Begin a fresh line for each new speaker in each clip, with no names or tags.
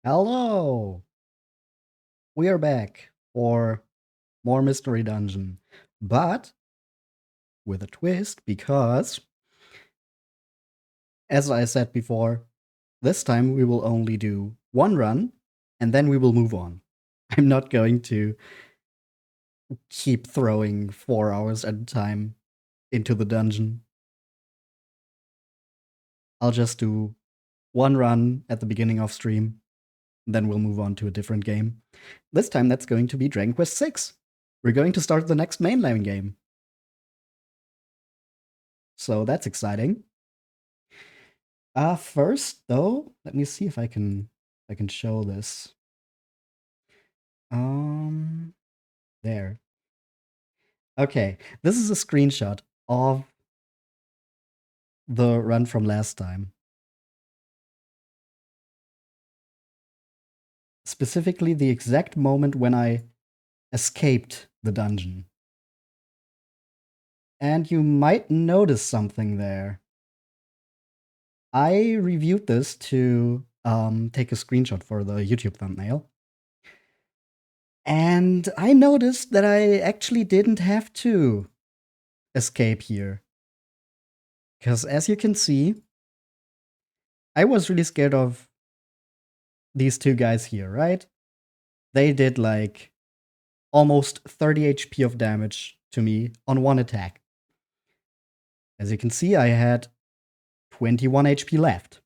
Hello! We are back for more Mystery Dungeon, but with a twist because, as I said before, this time we will only do one run and then we will move on. I'm not going to keep throwing 4 hours at a time into the dungeon. I'll just do one run at the beginning of stream, then we'll move on to a different game. This time that's going to be Dragon Quest VI. We're going to start the next mainline game. So that's exciting. First though, let me see if I can show this. There. Okay, this is a screenshot of the run from last time. Specifically, the exact moment when I escaped the dungeon. And you might notice something there. I reviewed this to take a screenshot for the YouTube thumbnail. And I noticed that I actually didn't have to escape here. Because as you can see, I was really scared of these two guys here, right? They did like almost 30 HP of damage to me on one attack. As you can see, I had 21 HP left.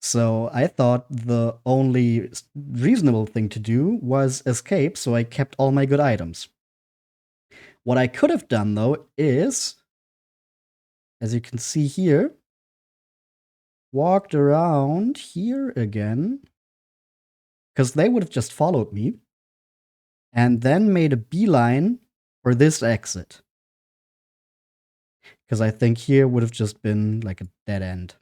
So I thought the only reasonable thing to do was escape, so I kept all my good items. What I could have done, though, is, as you can see here, walked around here again, because they would have just followed me, and then made a beeline for this exit. Because I think here would have just been like a dead end.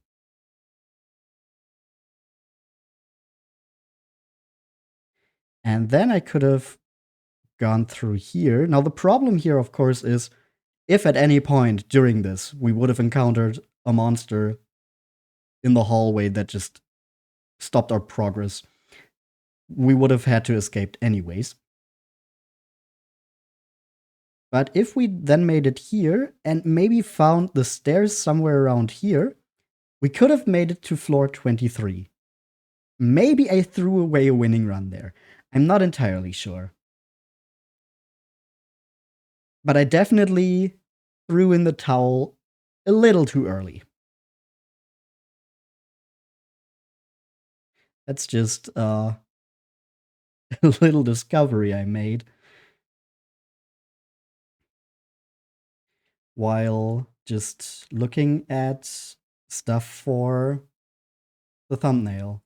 And then I could have gone through here. Now, the problem here, of course, is if at any point during this we would have encountered a monster in the hallway that just stopped our progress, we would have had to escape anyways. But if we then made it here and maybe found the stairs somewhere around here, we could have made it to floor 23. Maybe I threw away a winning run there. I'm not entirely sure. But I definitely threw in the towel a little too early. That's just a little discovery I made while just looking at stuff for the thumbnail.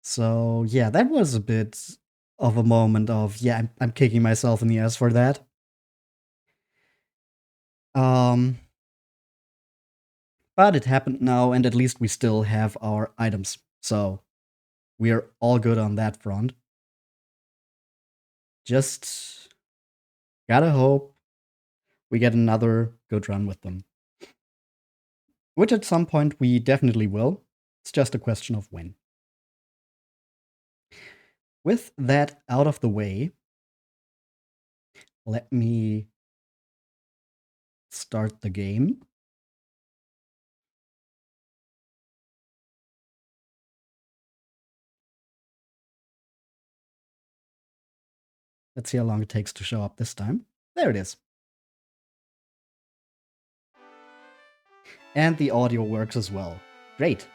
So yeah, that was a bit of a moment of, yeah, I'm kicking myself in the ass for that. But it happened now, and at least we still have our items. So we are all good on that front. Just gotta hope we get another good run with them. Which at some point we definitely will. It's just a question of when. With that out of the way, let me start the game. Let's see how long it takes to show up this time. There it is. And the audio works as well. Great.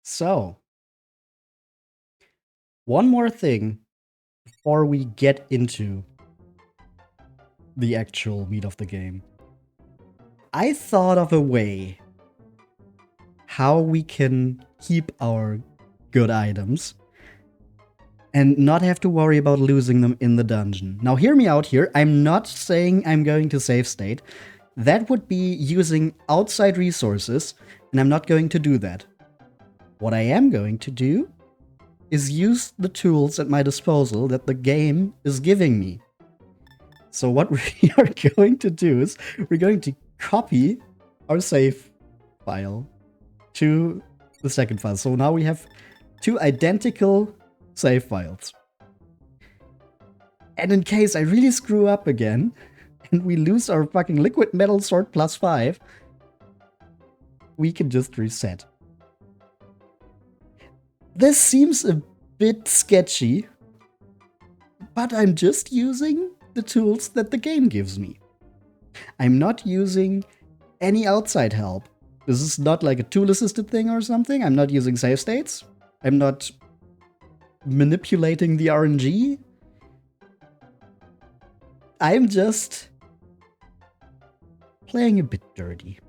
So, one more thing before we get into the actual meat of the game. I thought of a way how we can keep our good items and not have to worry about losing them in the dungeon. Now, hear me out here. I'm not saying I'm going to save state. That would be using outside resources, and I'm not going to do that. What I am going to do is use the tools at my disposal that the game is giving me. So what we are going to do is we're going to copy our save file to the second file. So now we have two identical save files. And in case I really screw up again and we lose our fucking liquid metal sword +5, we can just reset. This seems a bit sketchy, but I'm just using the tools that the game gives me. I'm not using any outside help. This is not like a tool-assisted thing or something. I'm not using save states. I'm not manipulating the RNG. I'm just playing a bit dirty.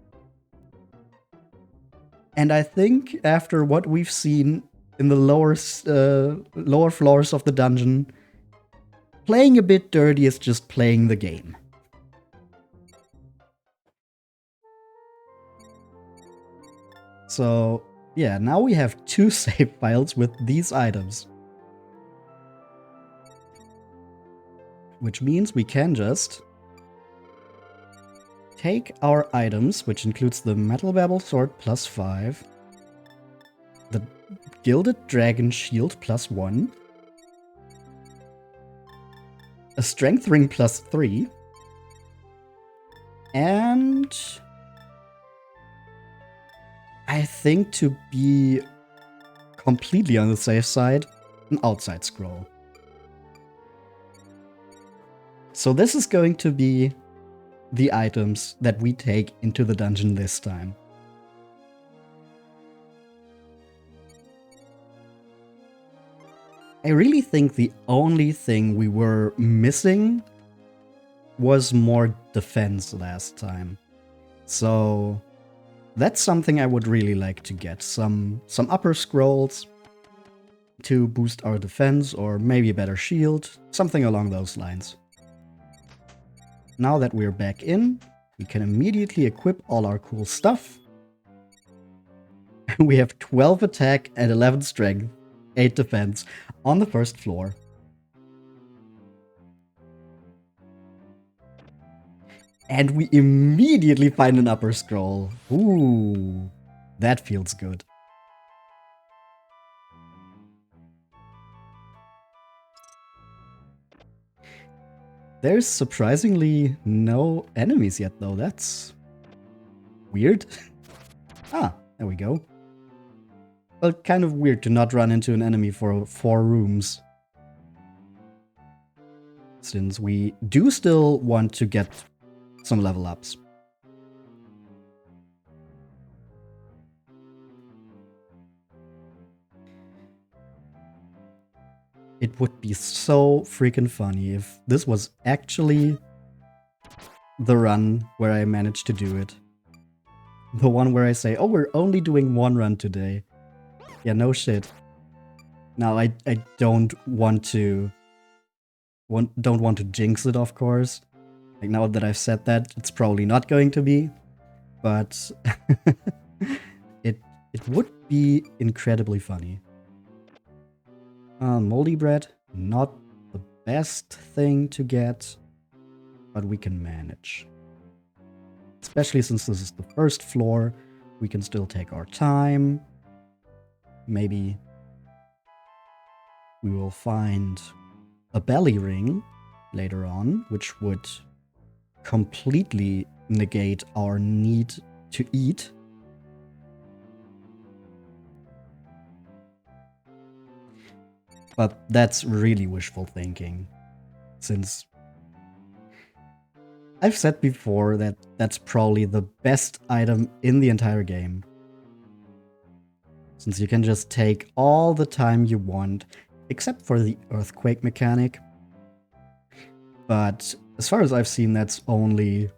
And I think after what we've seen in the lower floors of the dungeon, playing a bit dirty is just playing the game. So, yeah, now we have two save files with these items. Which means we can just take our items, which includes the Metal Babble Sword +5, the Gilded Dragon Shield +1, a Strength Ring +3, and I think, to be completely on the safe side, an outside scroll. So this is going to be the items that we take into the dungeon this time. I really think the only thing we were missing was more defense last time. So that's something I would really like to get. Some upper scrolls to boost our defense, or maybe a better shield, something along those lines. Now that we're back in, we can immediately equip all our cool stuff. We have 12 attack and 11 strength, 8 defense on the first floor. And we immediately find an upper scroll. Ooh, that feels good. There's surprisingly no enemies yet, though. That's weird. Ah, there we go. Well, kind of weird to not run into an enemy for 4 rooms. Since we do still want to get some level ups. It would be so freaking funny if this was actually the run where I managed to do it. The one where I say, oh, we're only doing 1 run today. Yeah, no shit. Now, I don't want to jinx it, of course. Like, now that I've said that, it's probably not going to be. But it would be incredibly funny. Moldy bread, not the best thing to get, but we can manage. Especially since this is the first floor, we can still take our time. Maybe we will find a belly ring later on, which would completely negate our need to eat. But that's really wishful thinking, since I've said before that that's probably the best item in the entire game. Since you can just take all the time you want, except for the earthquake mechanic. But as far as I've seen, that's only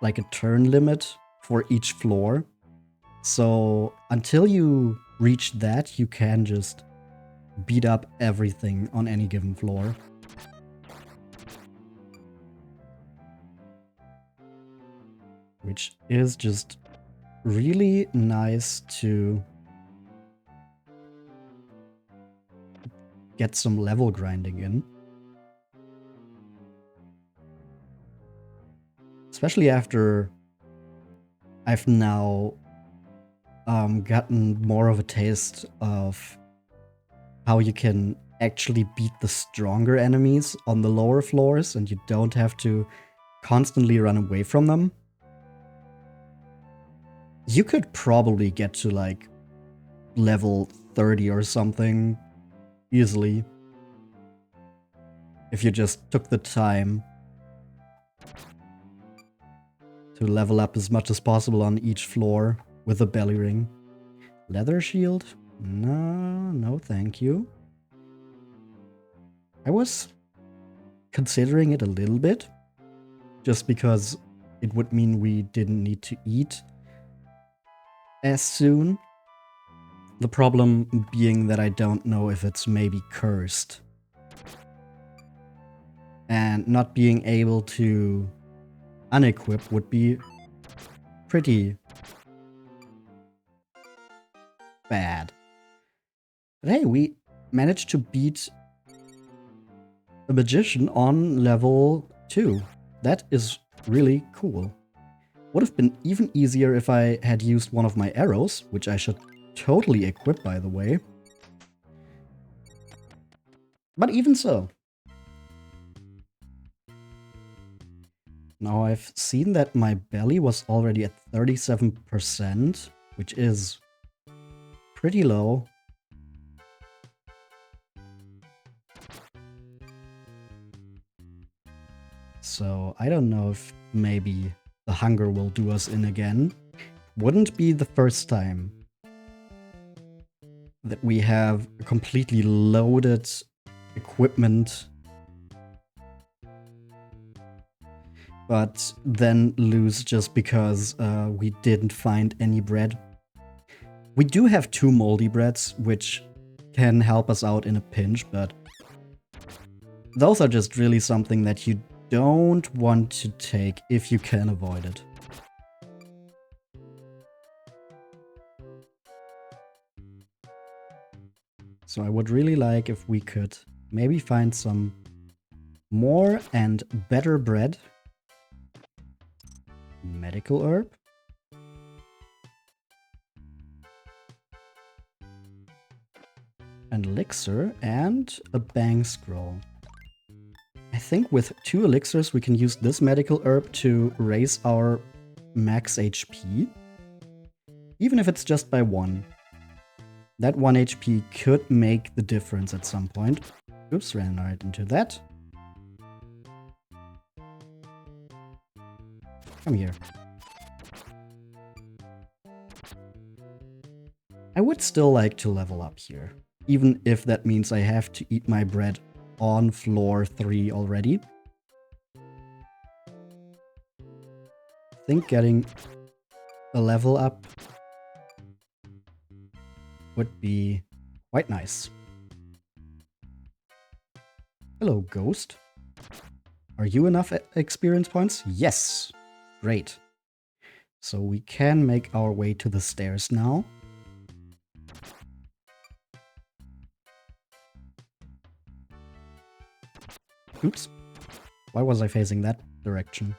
like a turn limit for each floor. So until you reach that, you can just beat up everything on any given floor. Which is just really nice to get some level grinding in. Especially after I've now gotten more of a taste of how you can actually beat the stronger enemies on the lower floors and you don't have to constantly run away from them. You could probably get to like level 30 or something easily if you just took the time to level up as much as possible on each floor with a belly ring. Leather shield? No thank you. I was considering it a little bit, just because it would mean we didn't need to eat as soon. The problem being that I don't know if it's maybe cursed. And not being able to unequip would be pretty bad. But hey, we managed to beat a magician on level 2. That is really cool. Would have been even easier if I had used one of my arrows, which I should totally equip, by the way. But even so. Now I've seen that my belly was already at 37%, which is pretty low. So I don't know if maybe the hunger will do us in again. Wouldn't be the first time that we have a completely loaded equipment, but then lose just because we didn't find any bread. We do have 2 moldy breads, which can help us out in a pinch, but those are just really something that you don't want to take if you can avoid it. So I would really like if we could maybe find some more and better bread. Medical herb. An elixir and a bang scroll. I think with 2 elixirs we can use this medical herb to raise our max HP. Even if it's just by 1. That 1 HP could make the difference at some point. Oops, ran right into that. Come here. I would still like to level up here, even if that means I have to eat my bread on floor 3 already. I think getting a level up would be quite nice. Hello, ghost. Are you enough experience points? Yes. Great. So we can make our way to the stairs now. Oops. Why was I facing that direction?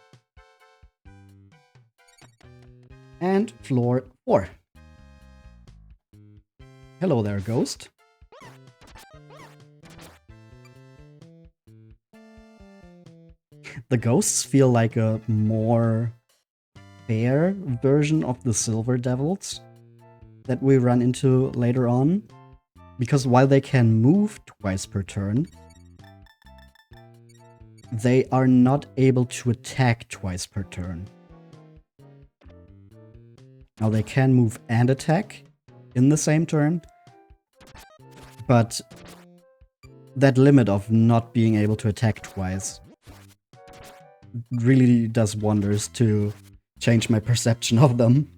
And floor 4. Hello there, ghost. The ghosts feel like a more fair version of the silver devils that we run into later on. Because while they can move twice per turn, they are not able to attack twice per turn. Now they can move and attack in the same turn, but that limit of not being able to attack twice really does wonders to change my perception of them.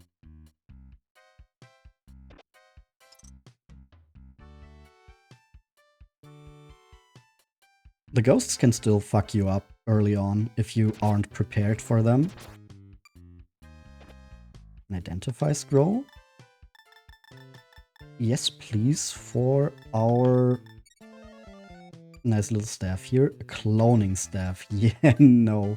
The ghosts can still fuck you up early on if you aren't prepared for them. An identify scroll. Yes, please, for our nice little staff here. A cloning staff. Yeah, no.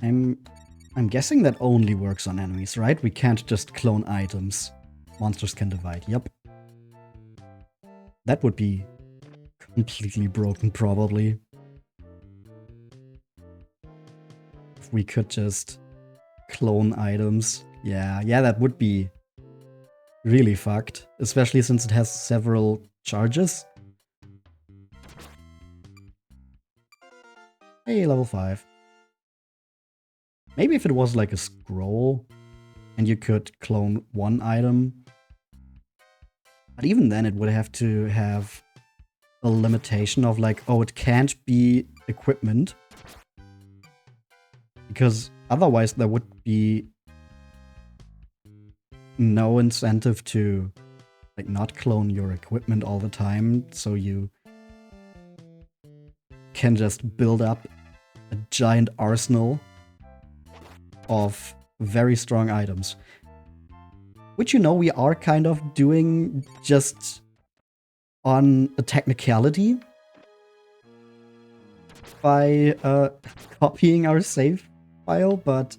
I'm guessing that only works on enemies, right? We can't just clone items. Monsters can divide, yep. That would be completely broken, probably. If we could just clone items. Yeah, that would be really fucked. Especially since it has several charges. Hey, level 5. Maybe if it was like a scroll and you could clone one item. But even then it would have to have a limitation of like, oh, it can't be equipment. Because otherwise there would be no incentive to like not clone your equipment all the time, so you can just build up a giant arsenal of very strong items. Which, you know, we are kind of doing just on a technicality by copying our save file, but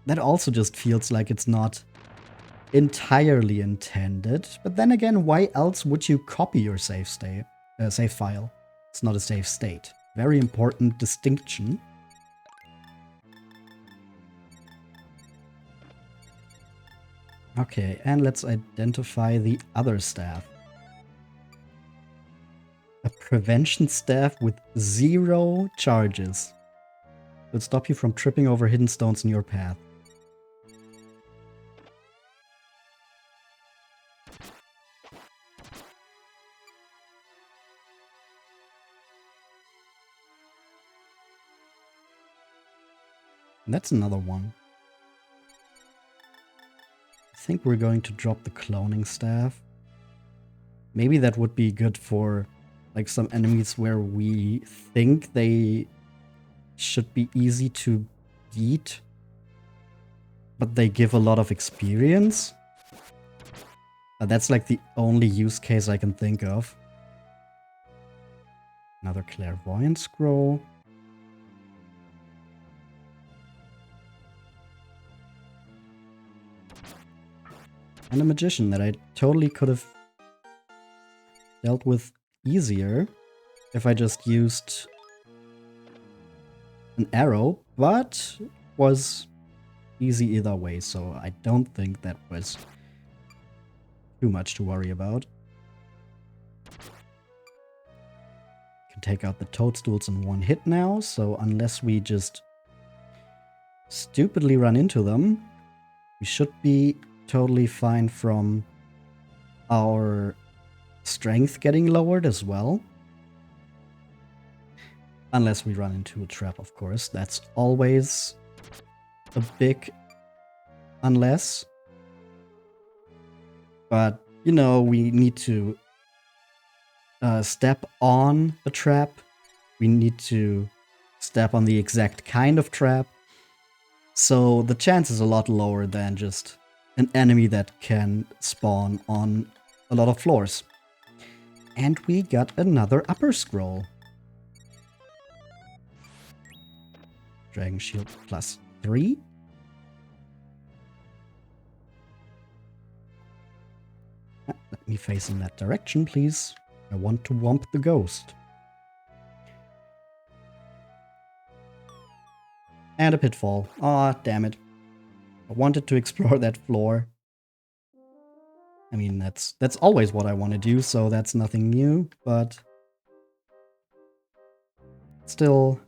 that also just feels like it's not entirely intended. But then again, why else would you copy your save file? It's not a save state. Very important distinction. Okay, and let's identify the other staff. A prevention staff with 0 charges. It will stop you from tripping over hidden stones in your path. And that's another one. I think we're going to drop the cloning staff. Maybe that would be good for like some enemies where we think they should be easy to beat, but they give a lot of experience. That's like the only use case I can think of. Another clairvoyant scroll. And a magician that I totally could have dealt with easier if I just used an arrow, but was easy either way, so I don't think that was too much to worry about. Can take out the toadstools in one hit now, so unless we just stupidly run into them, we should be totally fine from our strength getting lowered as well. Unless we run into a trap, of course. That's always a big unless. But, you know, we need to step on a trap. We need to step on the exact kind of trap. So the chance is a lot lower than just an enemy that can spawn on a lot of floors. And we got another upper scroll. Dragon Shield +3. Let me face in that direction, please. I want to womp the ghost. And a pitfall. Aw, damn it. I wanted to explore that floor. I mean, that's always what I want to do, so that's nothing new, but still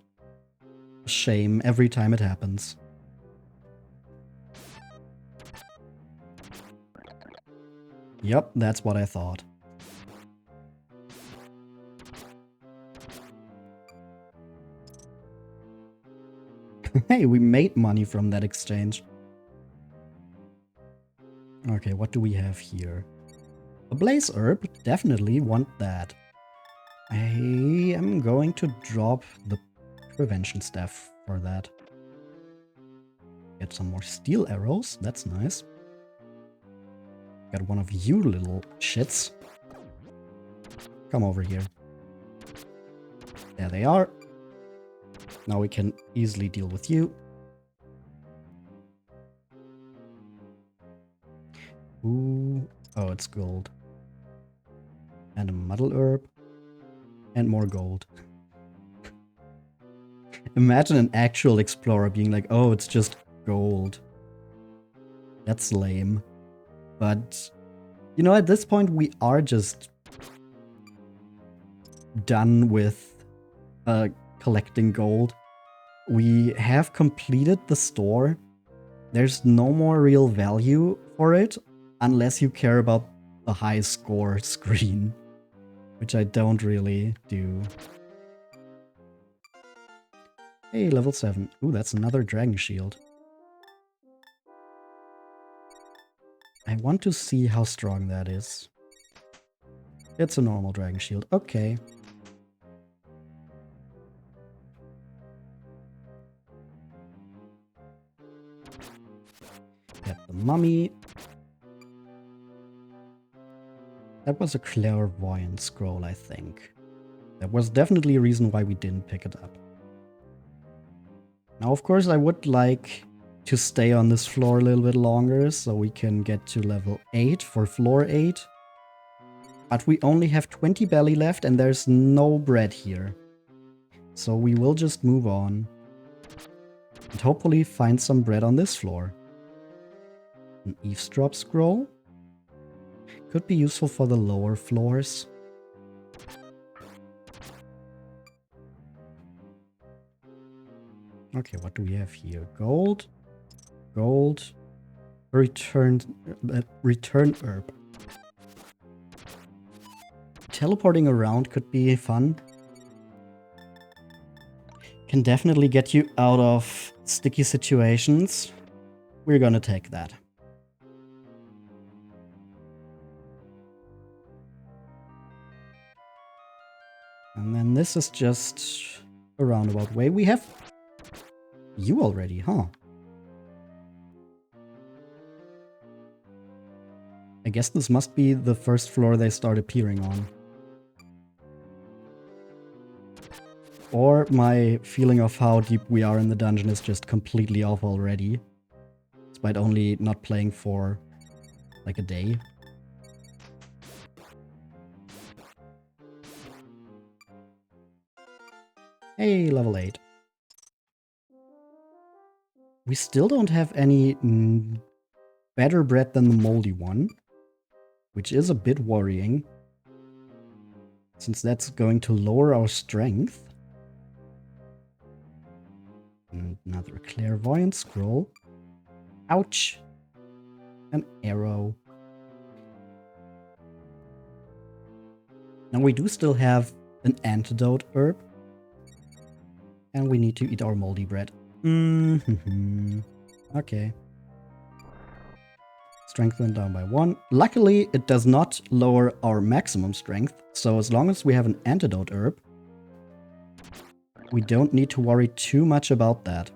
a shame every time it happens. Yep, that's what I thought. Hey, we made money from that exchange. Okay, what do we have here? A blaze herb, definitely want that. I am going to drop the prevention staff for that. Get some more steel arrows, that's nice. Got one of you little shits. Come over here. There they are. Now we can easily deal with you. Ooh. Oh, it's gold. And a muddle herb. And more gold. Imagine an actual explorer being like, oh, it's just gold. That's lame. But, you know, at this point, we are just done with collecting gold. We have completed the store. There's no more real value for it unless you care about the high score screen, which I don't really do. Hey, level 7. Ooh, that's another dragon shield. I want to see how strong that is. It's a normal dragon shield. Okay. Get the mummy. That was a clairvoyant scroll, I think. That was definitely a reason why we didn't pick it up. Now, of course, I would like to stay on this floor a little bit longer so we can get to level 8 for floor 8. But we only have 20 belly left and there's no bread here. So we will just move on. And hopefully find some bread on this floor. An eavesdrop scroll. Could be useful for the lower floors. Okay, what do we have here? Gold. Gold. Return herb. Teleporting around could be fun. Can definitely get you out of sticky situations. We're gonna take that. And then this is just a roundabout way. We have you already, huh? I guess this must be the first floor they start appearing on. Or my feeling of how deep we are in the dungeon is just completely off already. Despite only not playing for like a day. Hey, level 8. We still don't have any better bread than the moldy one, which is a bit worrying, since that's going to lower our strength. And another clairvoyant scroll. Ouch! An arrow. Now we do still have an antidote herb. And we need to eat our moldy bread. Okay. Strength went down by 1. Luckily, it does not lower our maximum strength. So as long as we have an antidote herb, we don't need to worry too much about that.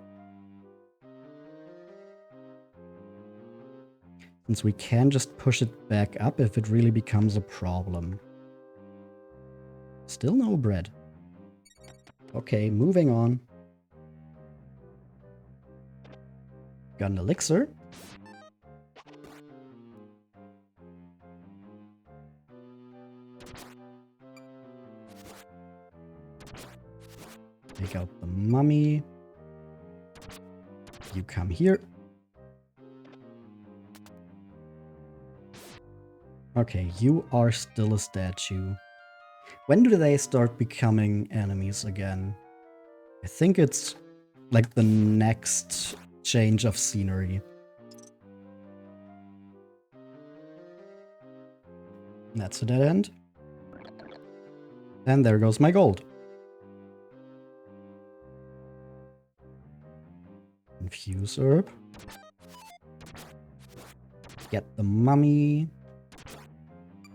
Since we can just push it back up if it really becomes a problem. Still no bread. Okay, moving on. Got an elixir. Take out the mummy. You come here. Okay, you are still a statue. When do they start becoming enemies again? I think it's like the next change of scenery. That's a dead end. And there goes my gold. Infuse herb. Get the mummy.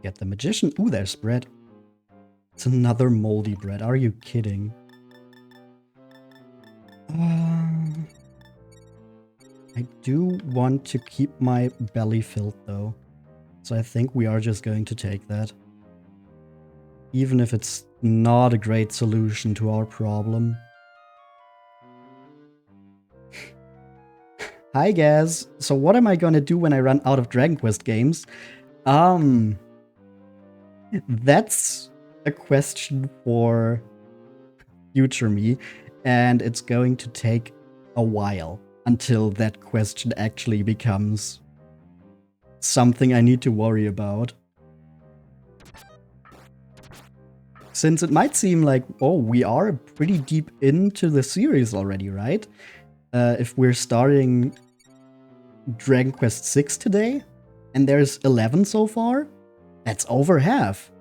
Get the magician. Ooh, there's bread. It's another moldy bread. Are you kidding? I do want to keep my belly filled though. So I think we are just going to take that. Even if it's not a great solution to our problem. Hi, Gaz. So what am I gonna do when I run out of Dragon Quest games? That's a question for future me, and it's going to take a while until that question actually becomes something I need to worry about. Since it might seem like, oh, we are pretty deep into the series already, right? If we're starting Dragon Quest 6 today, and there's 11 so far, that's over half.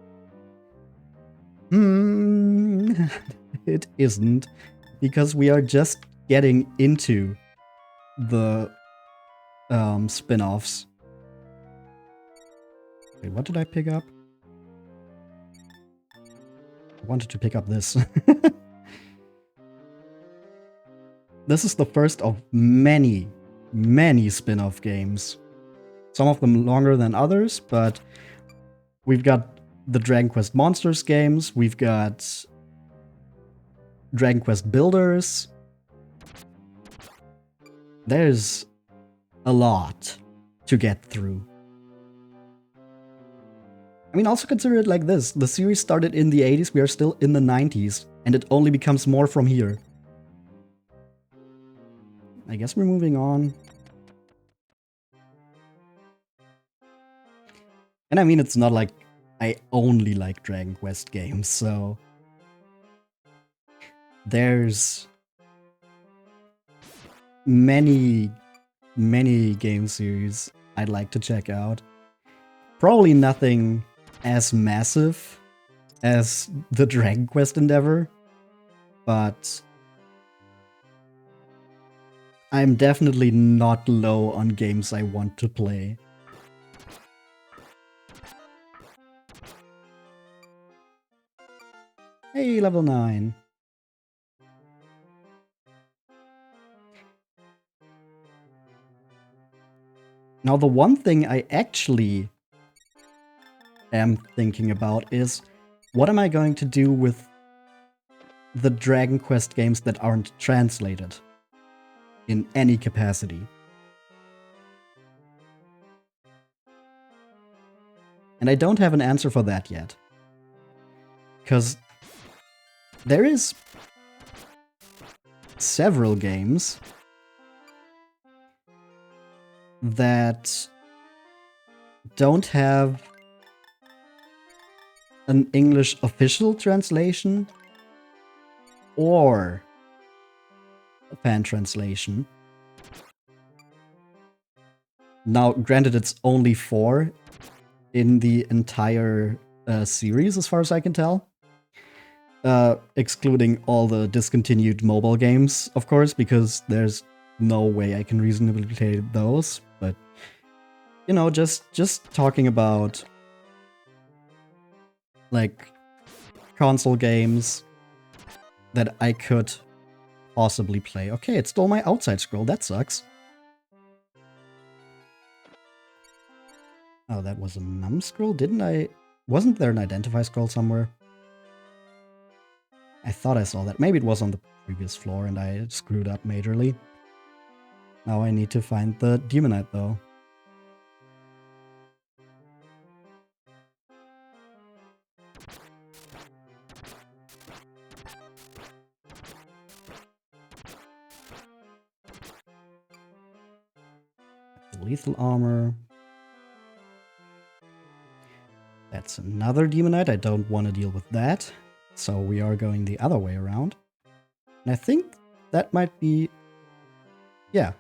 It isn't, because we are just getting into the spin-offs. Wait, what did I pick up? I wanted to pick up this. This is the first of many, many spin-off games. Some of them longer than others, but we've got the Dragon Quest Monsters games, we've got Dragon Quest Builders. There's a lot to get through. I mean, also consider it like this. The series started in the 80s, we are still in the 90s, and it only becomes more from here. I guess we're moving on. And I mean, it's not like I only like Dragon Quest games, so there's many, many game series I'd like to check out. Probably nothing as massive as the Dragon Quest endeavor, but I'm definitely not low on games I want to play. Hey, level 9. Now, the one thing I actually am thinking about is, what am I going to do with the Dragon Quest games that aren't translated in any capacity? And I don't have an answer for that yet. Because there is several games that don't have an English official translation or a fan translation. Now, granted, it's only 4 in the entire series, as far as I can tell. Excluding all the discontinued mobile games, of course, because there's no way I can reasonably play those. But, you know, just talking about, like, console games that I could possibly play. Okay, it stole my outside scroll. That sucks. Oh, that was a num scroll? Didn't I... Wasn't there an identify scroll somewhere? I thought I saw that. Maybe it was on the previous floor and I screwed up majorly. Now I need to find the Demonite, though. Lethal armor. That's another Demonite. I don't want to deal with that. So we are going the other way around. And I think that might be... Yeah.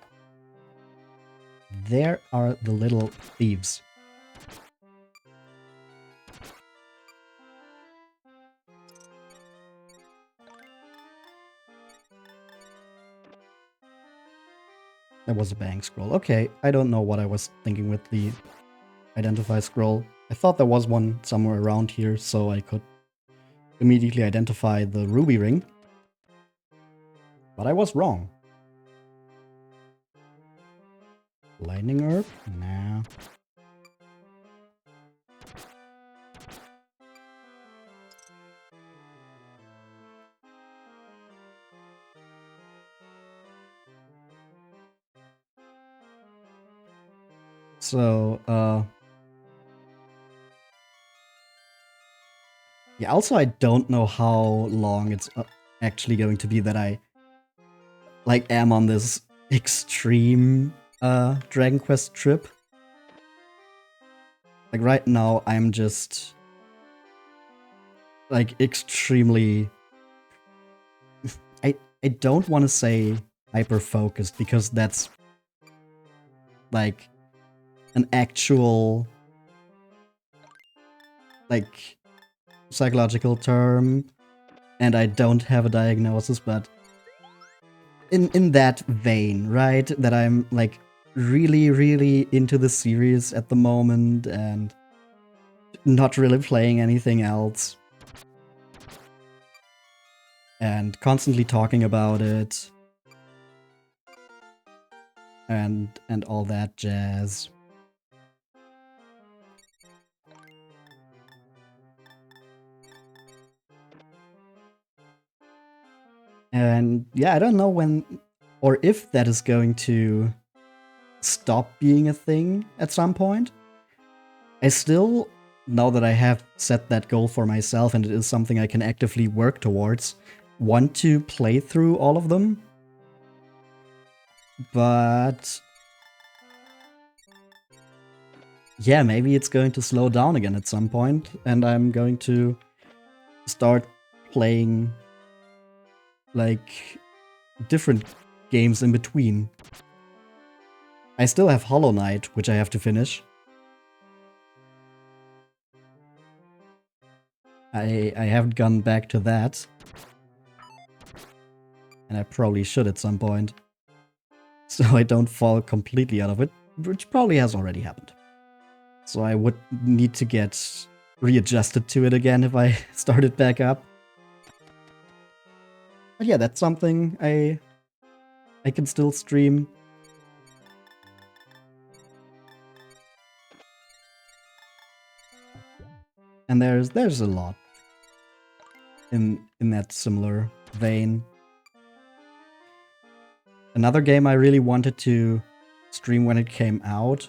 There are the little thieves. That was a bang scroll. Okay, I don't know what I was thinking with the identify scroll. I thought there was one somewhere around here, so I could immediately identify the ruby ring. But I was wrong. Lightning herb? Nah. So, yeah, also I don't know how long it's actually going to be that I, like, am on this extreme, Dragon Quest trip. Like, right now, I'm just, like, extremely... I don't want to say hyper-focused, because that's, like, an actual, like, psychological term, and I don't have a diagnosis, but in that vein, right? That I'm, like, really, really into the series at the moment, and not really playing anything else. And constantly talking about it. And all that jazz. And yeah, I don't know when or if that is going to stop being a thing at some point. I still, now that I have set that goal for myself and it is something I can actively work towards, want to play through all of them. But yeah, maybe it's going to slow down again at some point, and I'm going to start playing, like, different games in between. I still have Hollow Knight, which I have to finish. I haven't gone back to that. And I probably should at some point. So I don't fall completely out of it, which probably has already happened. So I would need to get readjusted to it again if I start it back up. But yeah, that's something I can still stream. And there's a lot in that similar vein. Another game I really wanted to stream when it came out,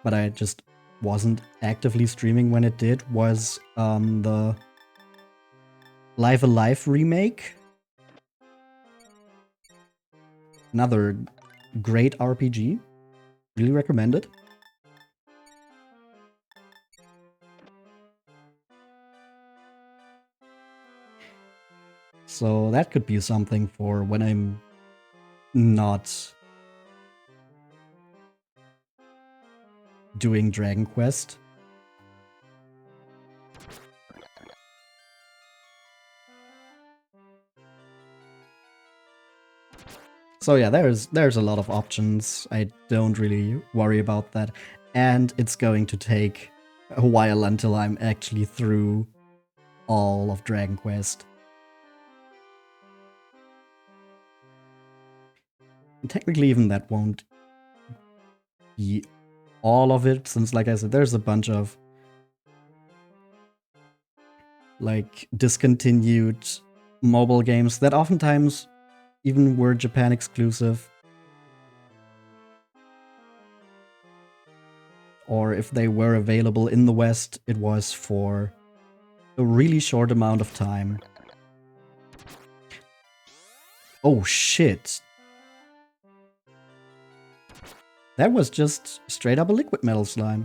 but I just wasn't actively streaming when it did, was the Live Alive remake. Another great RPG. Really recommend it. So that could be something for when I'm not doing Dragon Quest. So yeah, there's a lot of options. I don't really worry about that. And it's going to take a while until I'm actually through all of Dragon Quest. And technically even that won't be all of it, since, like I said, there's a bunch of, like, discontinued mobile games that oftentimes even were Japan exclusive. Or if they were available in the West, it was for a really short amount of time. Oh shit. That was just straight up a liquid metal slime.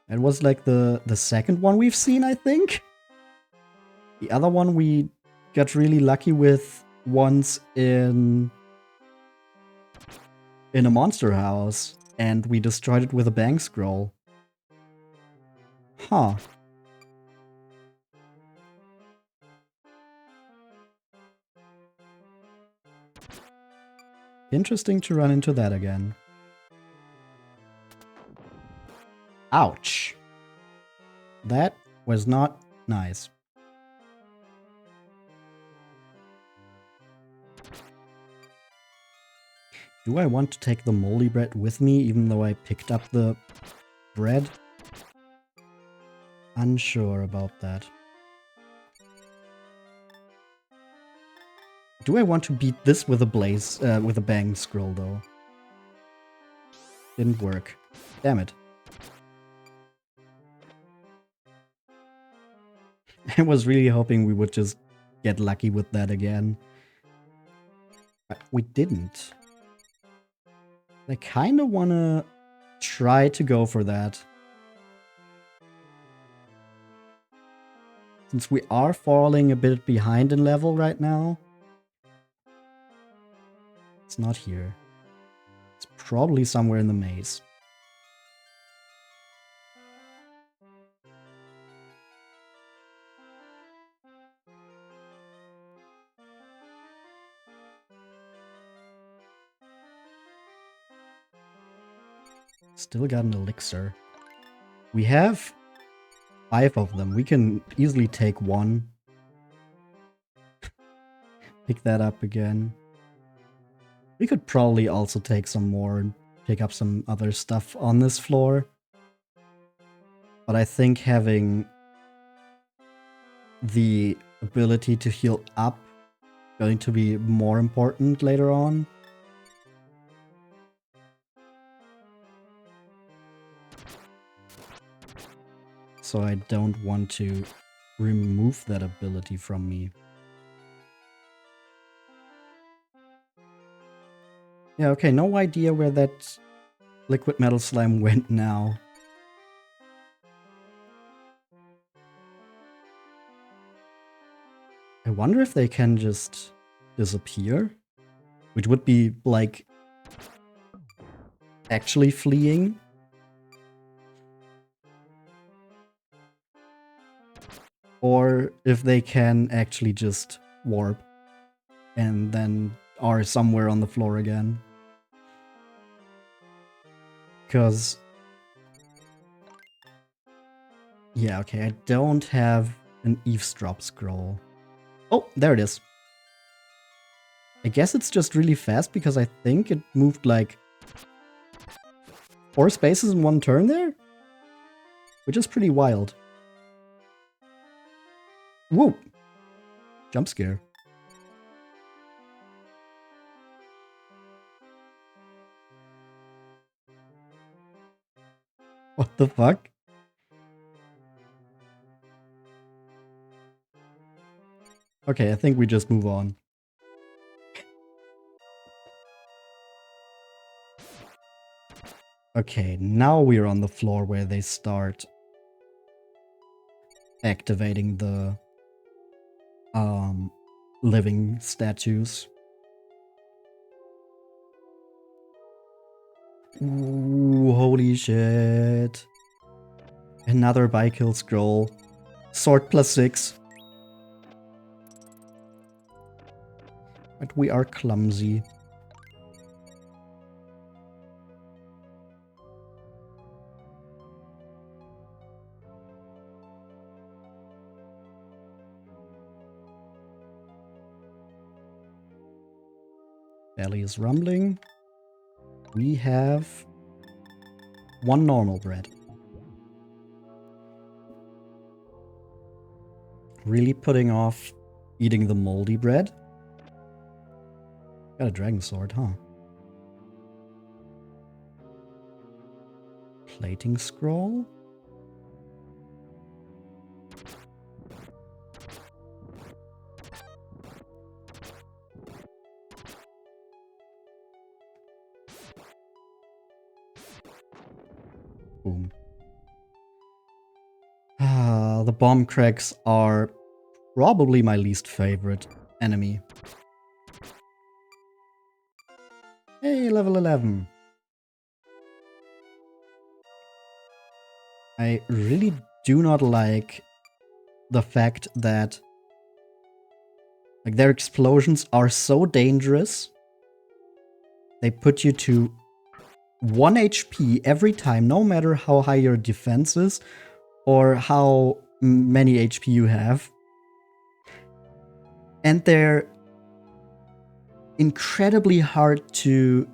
It was like the second one we've seen, I think. The other one we got really lucky with once in a monster house, and we destroyed it with a bang scroll. Huh. Interesting to run into that again. Ouch. That was not nice. Do I want to take the moldy bread with me, even though I picked up the bread? Unsure about that. Do I want to beat this with a blaze, with a bang scroll, though? Didn't work. Damn it. I was really hoping we would just get lucky with that again. But we didn't. I kind of want to try to go for that. Since we are falling a bit behind in level right now. It's not here. It's probably somewhere in the maze. Still got an elixir. We have 5 of them. We can easily take one. Pick that up again. We could probably also take some more and pick up some other stuff on this floor. But I think having the ability to heal up is going to be more important later on. So I don't want to remove that ability from me. Yeah, okay, no idea where that liquid metal slime went now. I wonder if they can just disappear, which would be like actually fleeing. Or if they can actually just warp and then are somewhere on the floor again. Because... yeah, okay, I don't have an eavesdrop scroll. Oh, there it is. I guess it's just really fast because I think it moved like 4 spaces in 1 turn there? Which is pretty wild. Whoa! Jump scare. What the fuck? Okay, I think we just move on. Okay, now we're on the floor where they start activating the living statues. Ooh, holy shit. Another by-kill scroll. Sword +6. But we are clumsy. Belly is rumbling. We have 1 normal bread. Really putting off eating the moldy bread. Got a dragon sword, huh? Plating scroll? Boom. The bomb cracks are probably my least favorite enemy. Hey, level 11. I really do not like the fact that like their explosions are so dangerous. They put you to 1 HP every time, no matter how high your defense is or how many HP you have. And they're incredibly hard to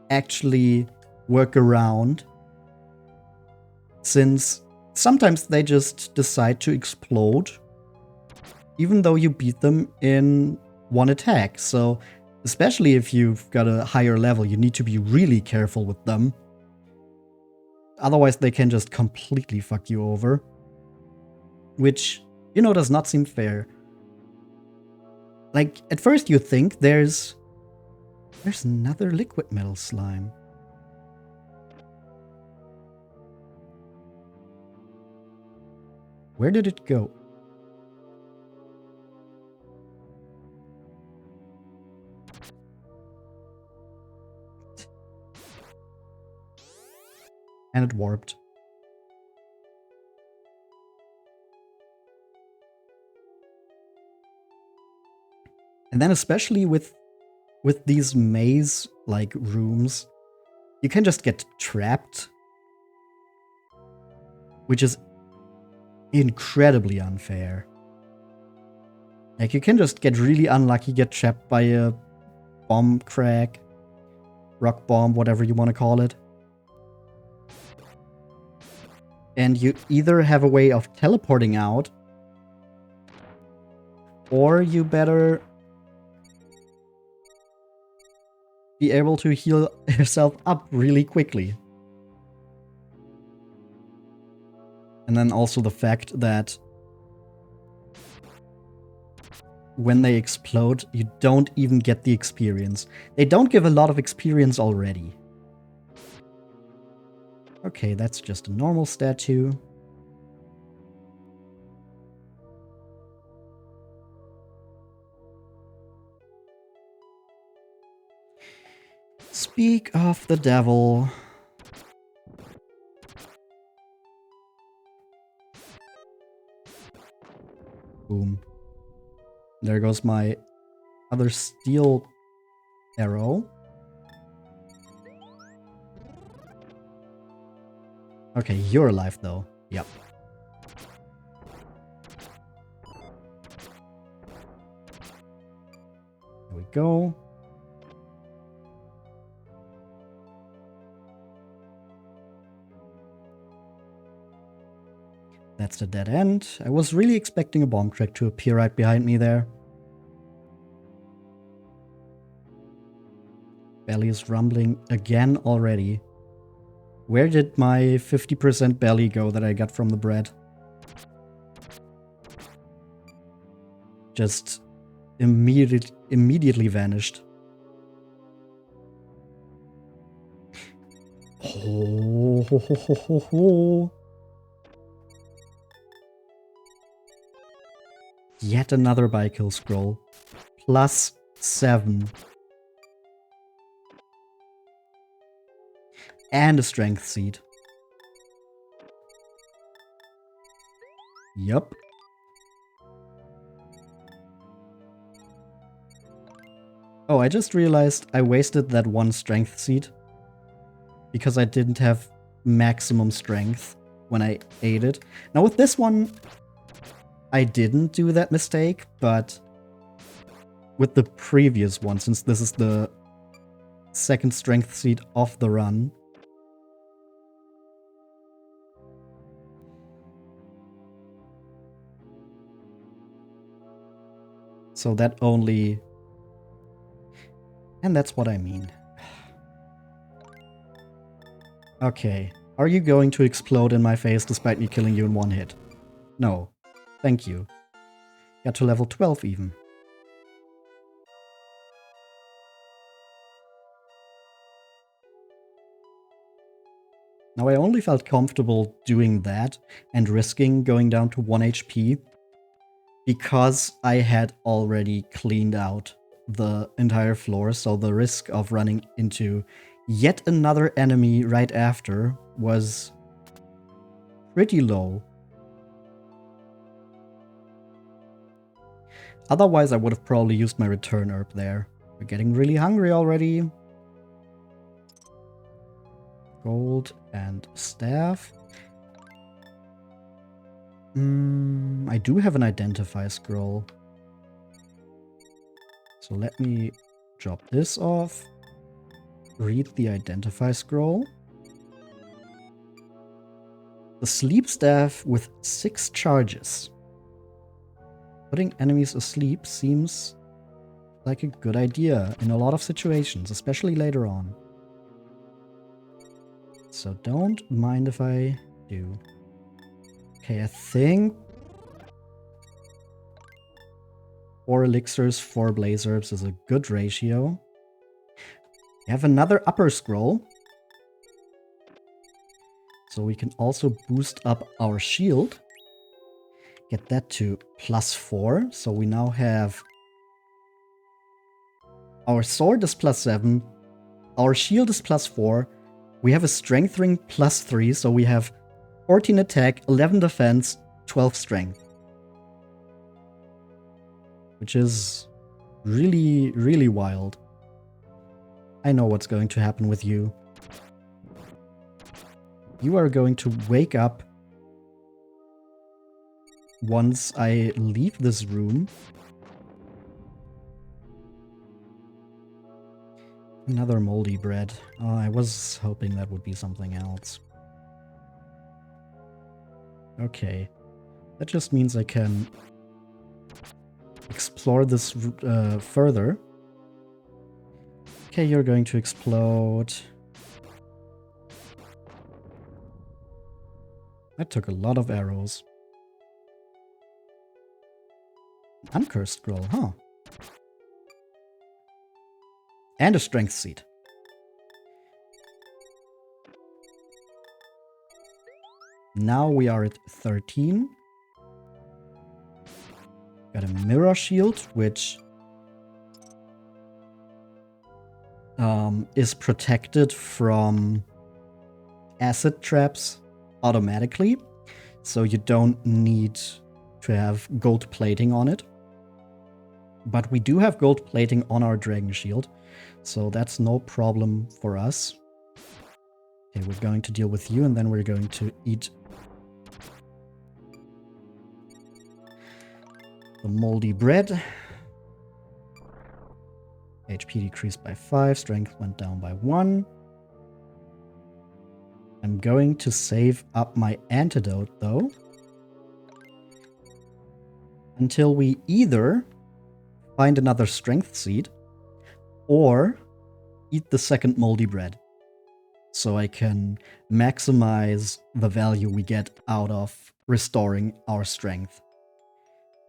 actually work around, since sometimes they just decide to explode even though you beat them in 1 attack. So especially if you've got a higher level, you need to be really careful with them. Otherwise, they can just completely fuck you over. Which, you know, does not seem fair. Like, at first you think there's another liquid metal slime. Where did it go? And it warped. And then especially with these maze-like rooms, you can just get trapped, which is incredibly unfair. Like, you can just get really unlucky, get trapped by a bomb crack, rock bomb, whatever you want to call it. And you either have a way of teleporting out, or you better be able to heal yourself up really quickly. And then also the fact that when they explode, you don't even get the experience. They don't give a lot of experience already. Okay, that's just a normal statue. Speak of the devil. Boom. There goes my other steel arrow. Okay, you're alive though. Yep. There we go. That's the dead end. I was really expecting a bomb crack to appear right behind me there. Belly is rumbling again already. Where did my 50% belly go that I got from the bread? Just immediately vanished. Oh, ho, ho, ho, ho, ho. Yet another by-kill scroll. +7. And a strength seed. Yup. Oh, I just realized I wasted that one strength seed. Because I didn't have maximum strength when I ate it. Now with this one, I didn't do that mistake, but with the previous one, since this is the second strength seed of the run, so that only... And that's what I mean. Okay. Are you going to explode in my face despite me killing you in one hit? No. Thank you. Got to level 12 even. Now I only felt comfortable doing that and risking going down to 1 HP because I had already cleaned out the entire floor, so the risk of running into yet another enemy right after was pretty low. Otherwise, I would have probably used my return herb there. We're getting really hungry already. Gold and staff. I do have an identify scroll. So let me drop this off. Read the identify scroll. The sleep staff with 6 charges. Putting enemies asleep seems like a good idea in a lot of situations, especially later on. So don't mind if I do. Okay, I think 4 elixirs, 4 blaze herbs is a good ratio. We have another upper scroll. So we can also boost up our shield. Get that to +4. So we now have... Our sword is +7. Our shield is +4. We have a strength ring +3. So we have 14 attack, 11 defense, 12 strength. Which is really, really wild. I know what's going to happen with you. You are going to wake up once I leave this room. Another moldy bread. Oh, I was hoping that would be something else. Okay. That just means I can explore this further. Okay, you're going to explode. That took a lot of arrows. Uncursed scroll, huh? And a strength seed. Now we are at 13. Got a mirror shield, which is protected from acid traps automatically. So you don't need to have gold plating on it. But we do have gold plating on our dragon shield. So that's no problem for us. Okay, we're going to deal with you, and then we're going to eat the moldy bread. HP decreased by 5, strength went down by 1. I'm going to save up my antidote, though, until we either find another strength seed or eat the second moldy bread, so I can maximize the value we get out of restoring our strength.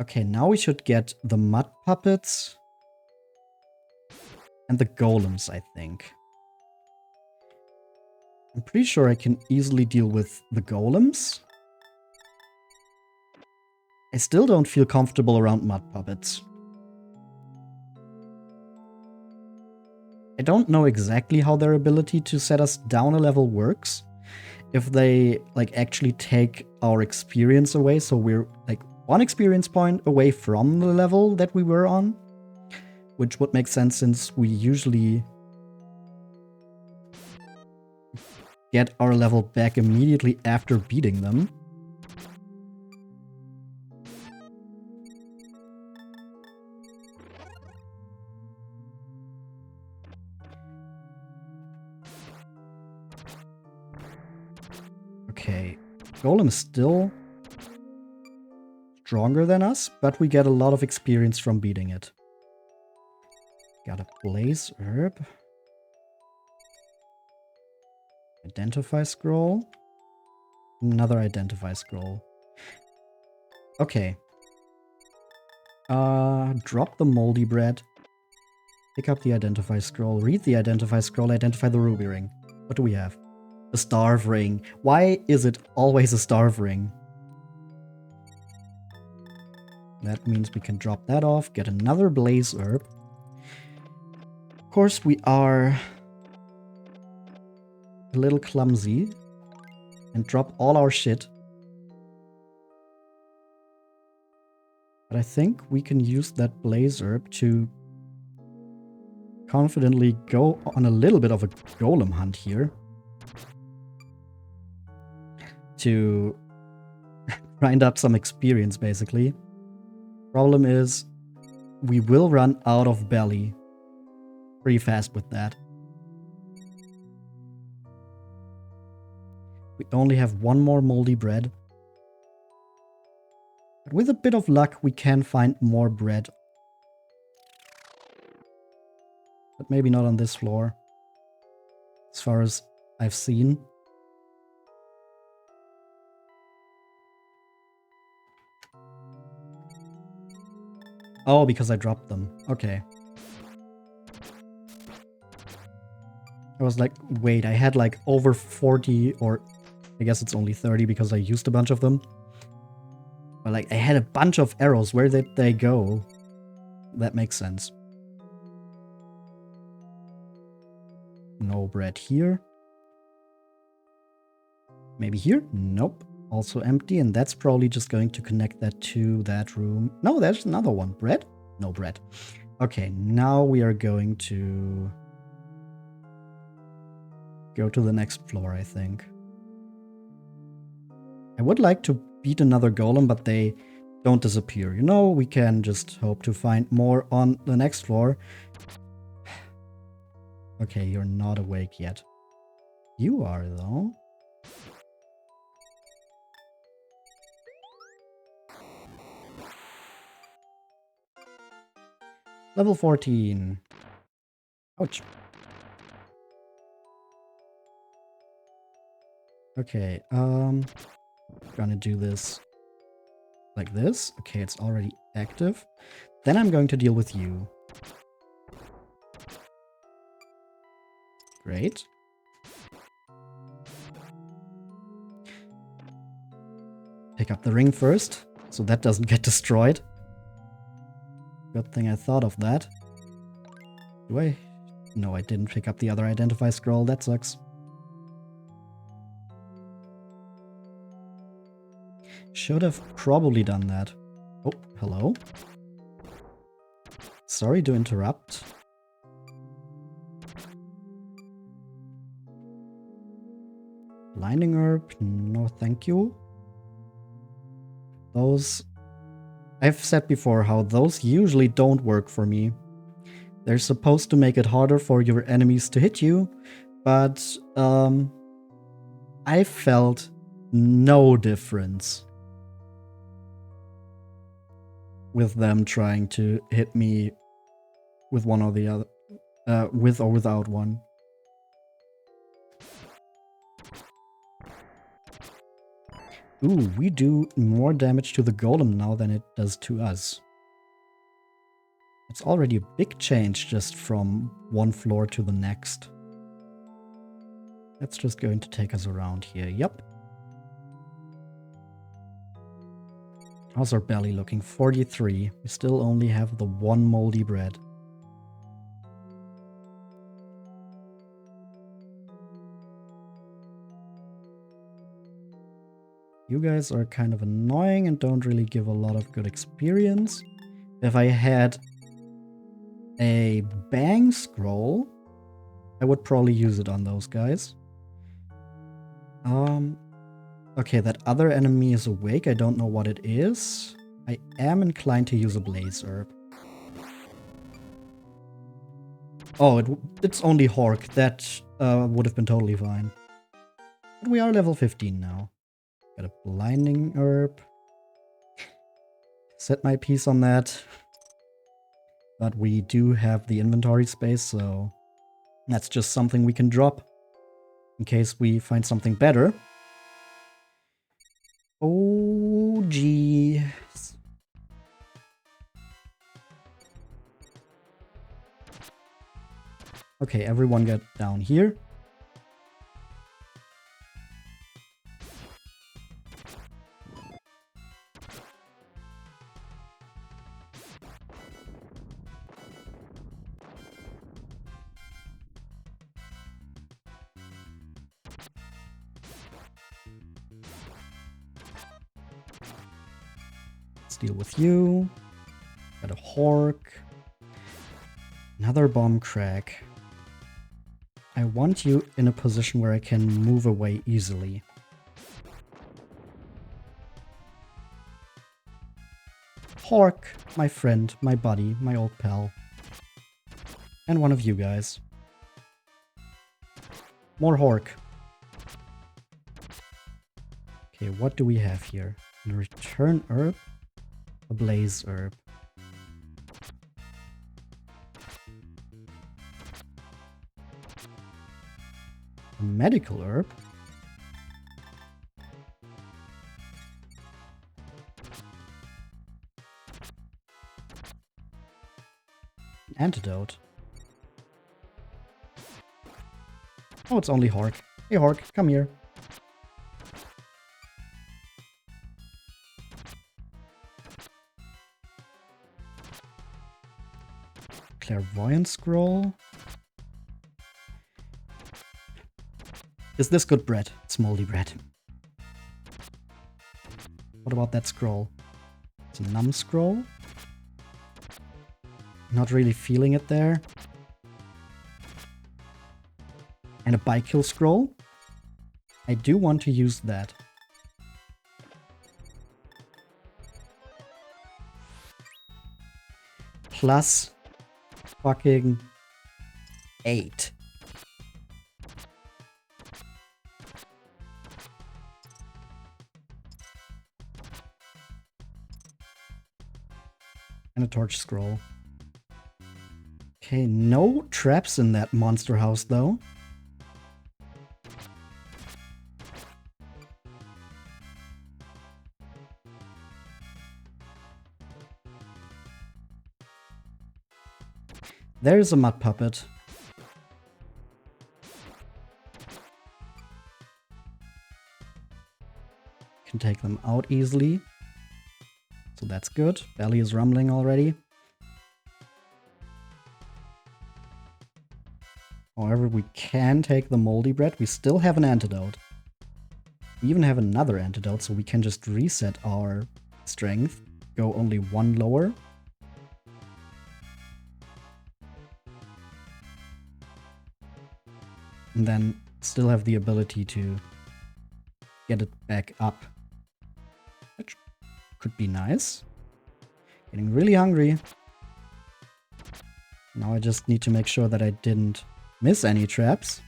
Okay, now we should get the mud puppets and the golems, I think. I'm pretty sure I can easily deal with the golems. I still don't feel comfortable around mud puppets. I don't know exactly how their ability to set us down a level works. If they actually take our experience away, so we're 1 experience point away from the level that we were on, which would make sense since we usually get our level back immediately after beating them. Okay, Golem is still stronger than us, but we get a lot of experience from beating it. Got a blaze herb. Identify scroll. Another identify scroll. Okay. Drop the moldy bread. Pick up the identify scroll. Read the identify scroll. Identify the ruby ring. What do we have? A starve ring. Why is it always a starve ring? That means we can drop that off. Get another blaze herb. Of course, we are a little clumsy and drop all our shit. But I think we can use that blaze herb to confidently go on a little bit of a golem hunt here. To grind up some experience, basically. Problem is, we will run out of belly pretty fast with that. We only have 1 more moldy bread. But with a bit of luck, we can find more bread. But maybe not on this floor, as far as I've seen. Oh, because I dropped them. Okay. I was like, wait, I had like over 40, or I guess it's only 30 because I used a bunch of them. But like, I had a bunch of arrows. Where did they go? That makes sense. No bread here. Maybe here? Nope. Also empty, and that's probably just going to connect that to that room. No, there's another one. Bread? No bread. Okay, now we are going to go to the next floor, I think. I would like to beat another golem, but they don't disappear. You know, we can just hope to find more on the next floor. Okay, you're not awake yet. You are, though. Level 14. Ouch. Okay, gonna do this like this. Okay, it's already active. Then I'm going to deal with you. Great. Pick up the ring first, so that doesn't get destroyed. Good thing I thought of that. Do I? No, I didn't pick up the other identify scroll. That sucks. Should have probably done that. Oh, hello. Sorry to interrupt. Blinding herb? No, thank you. Those... I've said before how those usually don't work for me. They're supposed to make it harder for your enemies to hit you, but I felt no difference with them trying to hit me with one or the other, with or without one. Ooh, we do more damage to the golem now than it does to us. It's already a big change just from one floor to the next. That's just going to take us around here. Yep. How's our belly looking? 43. We still only have the one moldy bread. You guys are kind of annoying and don't really give a lot of good experience. If I had a bang scroll, I would probably use it on those guys. Okay, that other enemy is awake. I don't know what it is. I am inclined to use a blaze herb. Oh, it's only Hork. That would have been totally fine. But we are level 15 now. Got a blinding herb. Set my piece on that. But we do have the inventory space, so that's just something we can drop in case we find something better. Oh, geez. Okay, everyone get down here. Let's deal with you. Got a Hork. Another bomb crack. I want you in a position where I can move away easily. Hork, my friend, my buddy, my old pal. And one of you guys. More Hork. Okay, what do we have here? A return herb? A blaze herb. A medical herb? antidote. Oh, it's only Hork. Hey Hork, come here. Clairvoyant scroll. Is this good bread? It's moldy bread. What about that scroll? It's a numb scroll. Not really feeling it there. And a bike kill scroll. I do want to use that. Plus fucking 8. And a torch scroll. Okay, no traps in that monster house though. There's a mud puppet. Can take them out easily. So that's good. Belly is rumbling already. However, we can take the moldy bread. We still have an antidote. We even have another antidote, so we can just reset our strength. Go only 1 lower. And then still have the ability to get it back up. Which could be nice. Getting really hungry. Now I just need to make sure that I didn't miss any traps.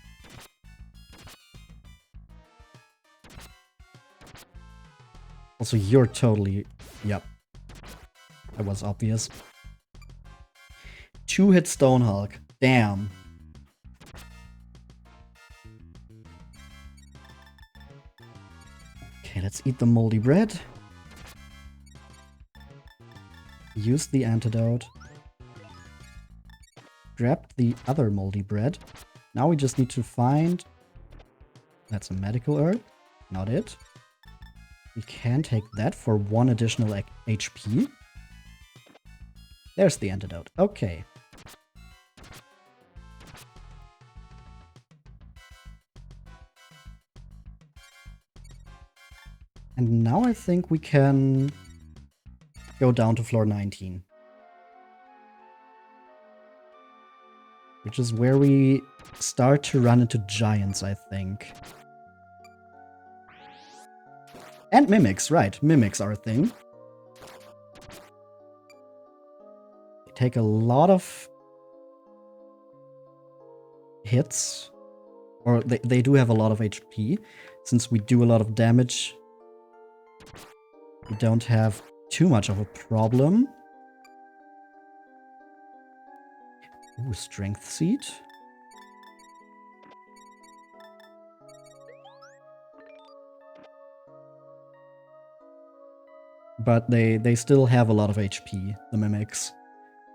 Also, you're totally... Yep. That was obvious. 2-hit Stone Hulk. Damn. Okay, let's eat the moldy bread. Use the antidote. Grab the other moldy bread. Now we just need to find... That's a medical herb. Not it. We can take that for 1 additional HP. There's the antidote. Okay. And now I think we can go down to floor 19. Which is where we start to run into giants, I think. And mimics, right. Mimics are a thing. They take a lot of hits. Or they do have a lot of HP. Since we do a lot of damage, we don't have too much of a problem. Ooh, strength seed. But they still have a lot of HP, the mimics.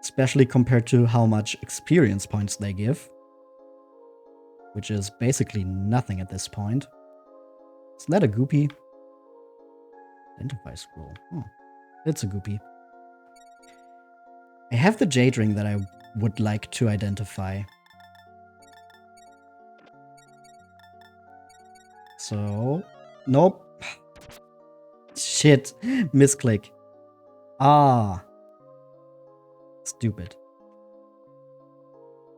Especially compared to how much experience points they give. Which is basically nothing at this point. Is that a goopy? Identify scroll. Oh, it's a goopy. I have the jade ring that I would like to identify. So, nope. Shit, misclick. Ah. Stupid.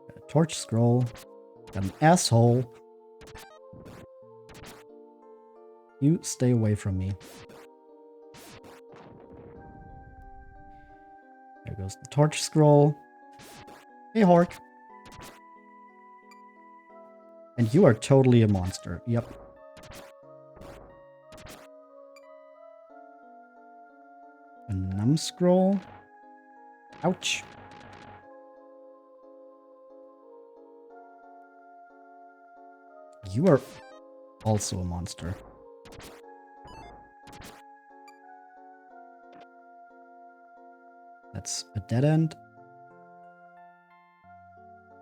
Got a torch scroll. Got an asshole. You stay away from me. There goes the torch scroll. Hey, Hork. And you are totally a monster. Yep. A numb scroll. Ouch. You are also a monster. That's a dead end.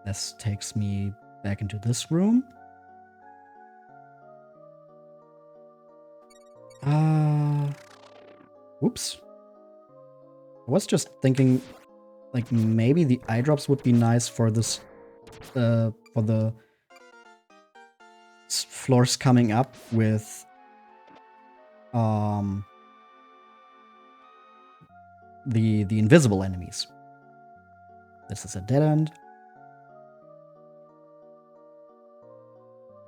This takes me back into this room. Whoops. I was just thinking, like, maybe the eye drops would be nice for this, for the floors coming up with, the invisible enemies. This is a dead end.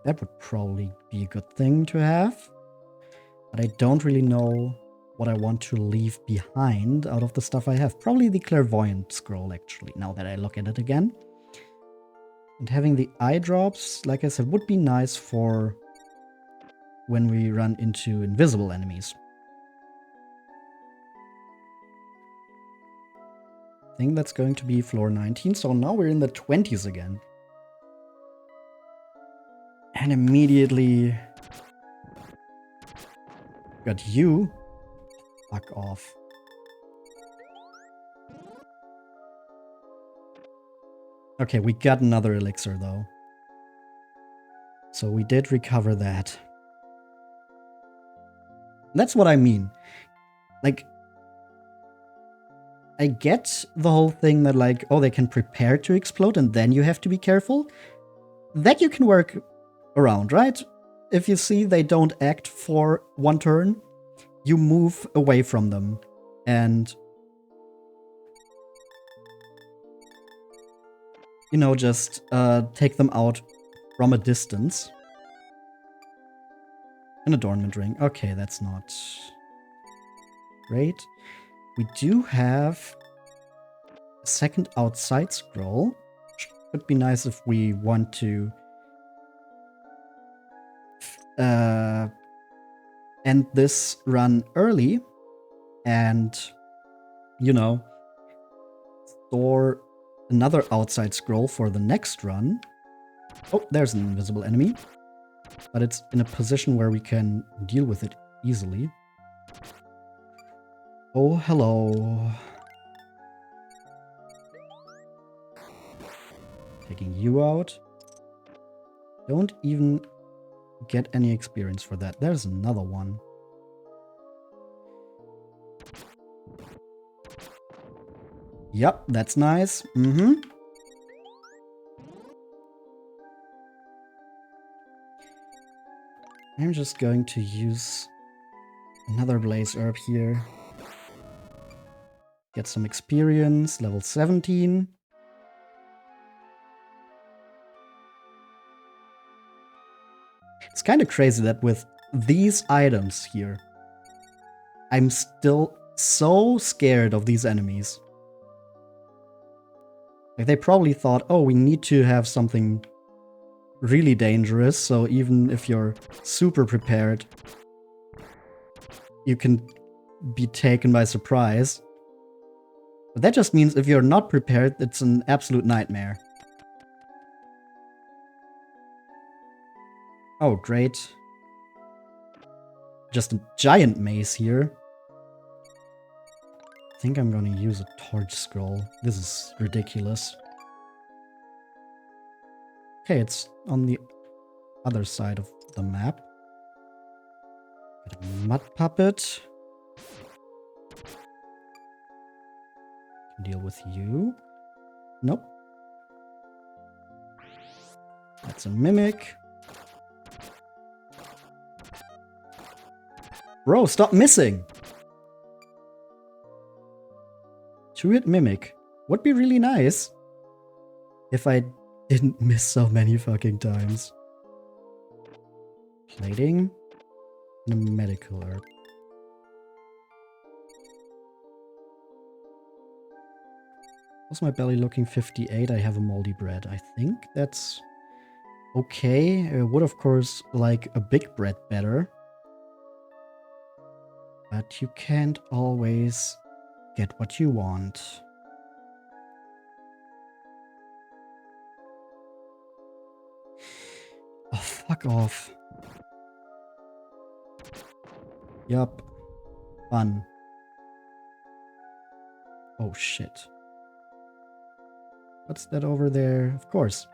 That would probably be a good thing to have. But I don't really know what I want to leave behind out of the stuff I have. Probably the clairvoyant scroll, actually, now that I look at it again. And having the eye drops, like I said, would be nice for when we run into invisible enemies. I think that's going to be floor 19, so now we're in the 20s again. And immediately got you. Fuck off. Okay, we got another elixir though. So we did recover that. That's what I mean. Like, I get the whole thing that, like, oh, they can prepare to explode and then you have to be careful. That you can work around, right? If you see they don't act for one turn, you move away from them and, you know, just take them out from a distance. An adornment ring. Okay, that's not great. We do have a second outside scroll. Would be nice if we want to end this run early and, you know, store another outside scroll for the next run. Oh, there's an invisible enemy. But it's in a position where we can deal with it easily. Oh, hello. Taking you out. Don't even get any experience for that. There's another one. Yep, that's nice. Mm-hmm. I'm just going to use another blaze herb here. Get some experience, level 17. It's kind of crazy that with these items here, I'm still so scared of these enemies. Like, they probably thought, oh, we need to have something really dangerous, so even if you're super prepared, you can be taken by surprise. But that just means if you're not prepared, it's an absolute nightmare. Oh, great. Just a giant maze here. I think I'm gonna use a torch scroll. This is ridiculous. Okay, it's on the other side of the map. Got a mud puppet. Can deal with you. Nope. That's a mimic. Bro, stop missing! Two-hit mimic. Would be really nice if I didn't miss so many fucking times. Plating and a medical herb. How's my belly looking? 58. I have a moldy bread. I think that's okay. I would, of course, like a big bread better. But you can't always get what you want. Oh, fuck off. Yup. Fun. Oh, shit. What's that over there? Of course.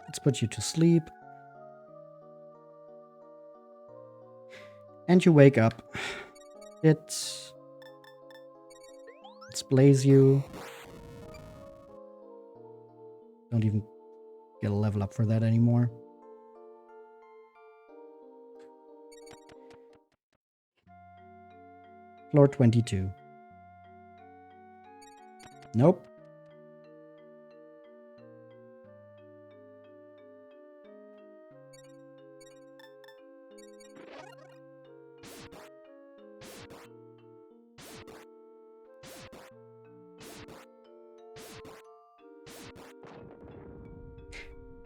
Let's put you to sleep. And you wake up. Let's blaze you. Don't even get a level up for that anymore. Floor 22. Nope.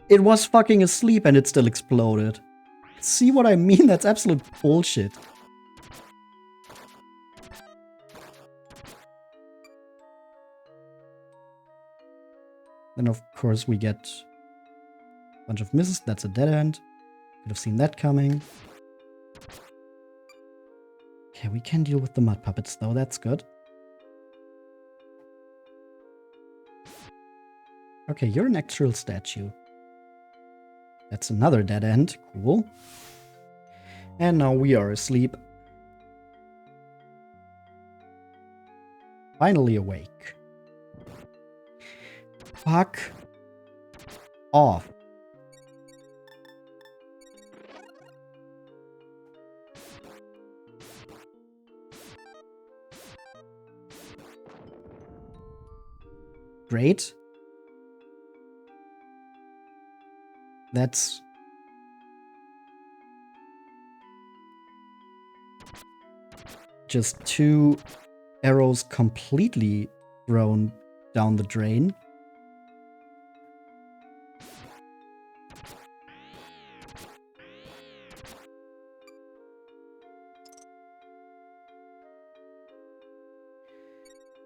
It was fucking asleep and it still exploded. See what I mean? That's absolute bullshit. Then of course we get a bunch of misses. That's a dead end. Could have seen that coming. Okay, we can deal with the mud puppets though. That's good. Okay, you're an actual statue. That's another dead end. Cool. And now we are asleep. Finally awake. Fuck off. Great. That's just 2 arrows completely thrown down the drain.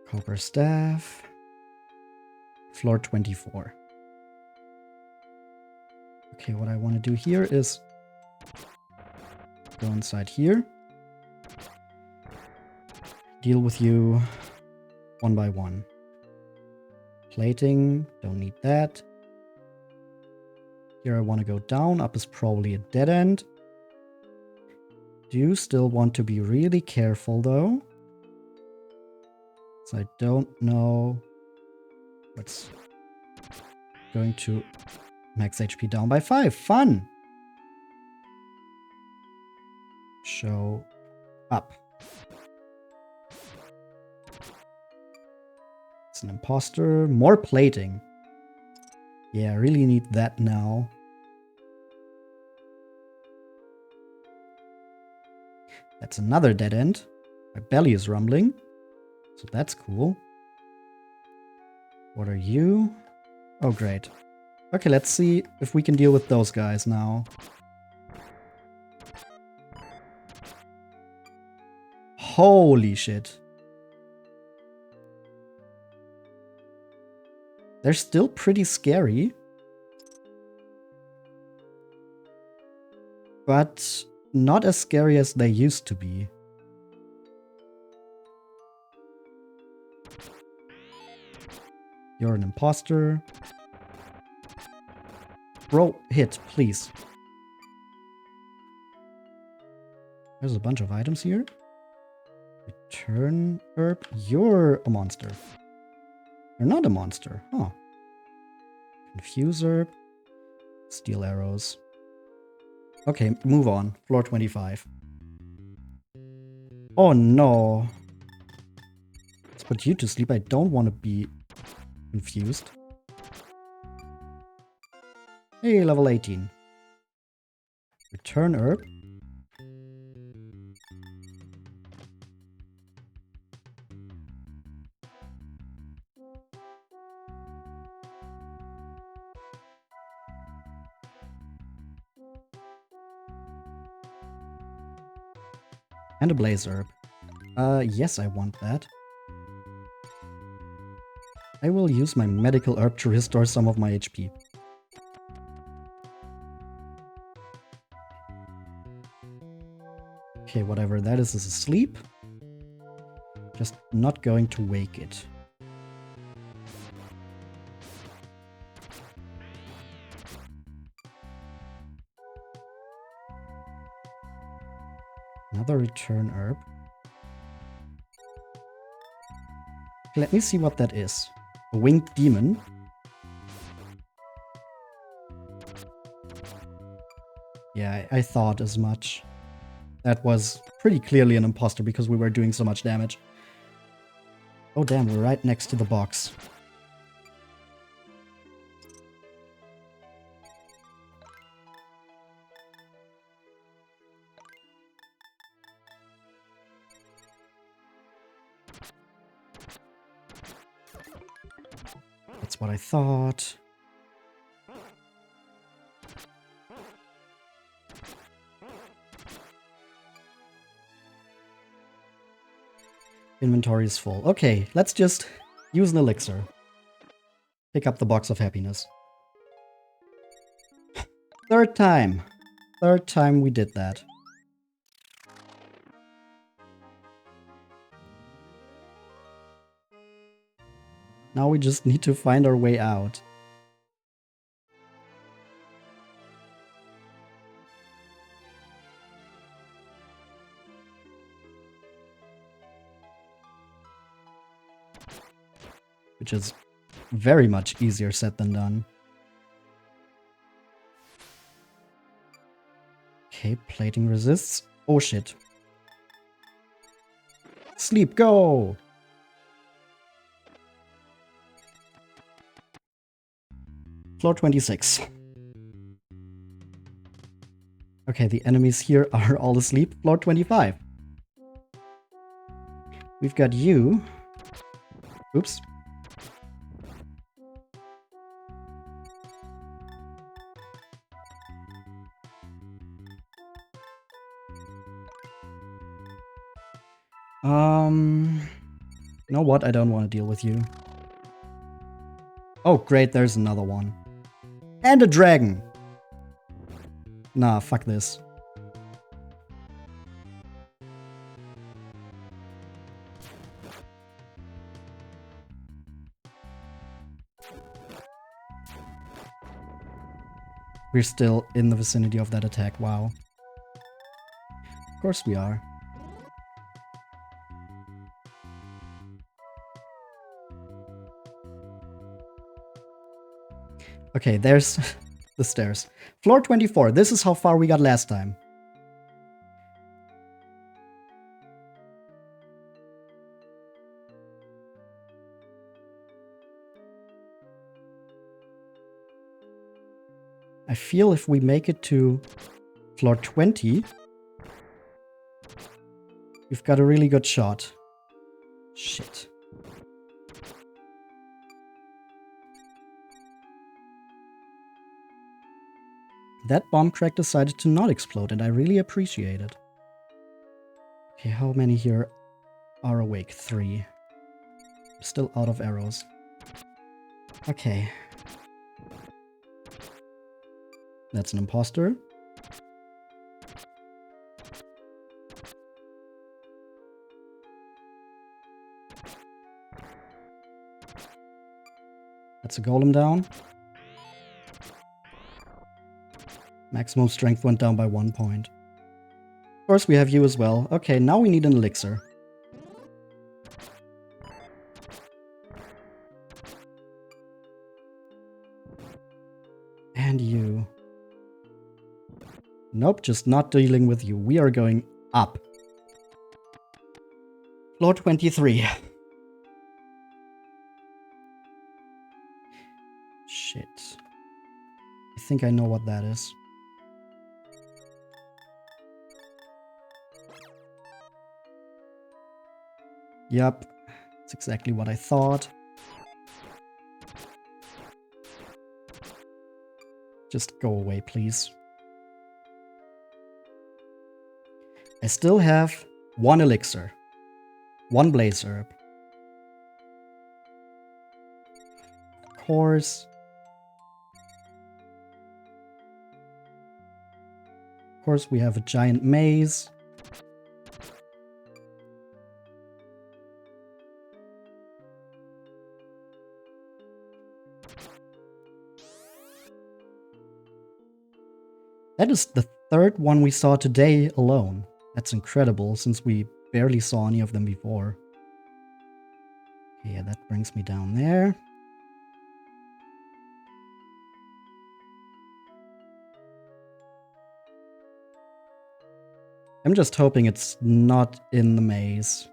Copper staff. Floor 24. Okay, what I want to do here is go inside here. Deal with you one by one. Plating, don't need that. Here I want to go down. Up is probably a dead end. Do still want to be really careful though. So I don't know what's going to max HP down by 5. Fun! Show up. It's an imposter. More plating. Yeah, I really need that now. That's another dead end. My belly is rumbling. So that's cool. What are you? Oh, great. Okay, let's see if we can deal with those guys now. Holy shit. They're still pretty scary. But not as scary as they used to be. You're an imposter. Bro, hit, please. There's a bunch of items here. Return herb. You're a monster. You're not a monster. Huh. Confuse herb. Steel arrows. Okay, move on. Floor 25. Oh no. Let's put you to sleep. I don't want to be confused. Hey, level 18. Return herb. And a blaze herb. Yes, I want that. I will use my medical herb to restore some of my HP. Okay, whatever that is asleep. Just not going to wake it. Another return herb. Let me see what that is. A winged demon. Yeah, I thought as much. That was pretty clearly an imposter because we were doing so much damage. Oh damn, we're right next to the box. That's what I thought. Inventory is full. Okay, let's just use an elixir. Pick up the box of happiness. Third time. Third time we did that. Now we just need to find our way out. Which is very much easier said than done. Okay, plating resists. Oh shit. Sleep, go! Floor 26. Okay, the enemies here are all asleep. Floor 25. We've got you. Oops. You know what? I don't want to deal with you. Oh, great, there's another one. And a dragon! Nah, fuck this. We're still in the vicinity of that attack, wow. Of course we are. Okay, there's the stairs. Floor 24, this is how far we got last time. I feel if we make it to floor 20, we've got a really good shot. Shit. That bomb crack decided to not explode, and I really appreciate it. Okay, how many here are awake? 3. I'm still out of arrows. Okay. That's an imposter. That's a golem down. Maximum strength went down by 1 point. Of course, we have you as well. Okay, now we need an elixir. And you. Nope, just not dealing with you. We are going up. Floor 23. Shit. I think I know what that is. Yep, that's exactly what I thought. Just go away, please. I still have 1 elixir. 1 blaze herb. Of course. Of course, we have a giant maze. That is the third one we saw today alone. That's incredible, since we barely saw any of them before. Okay, yeah, that brings me down there. I'm just hoping it's not in the maze.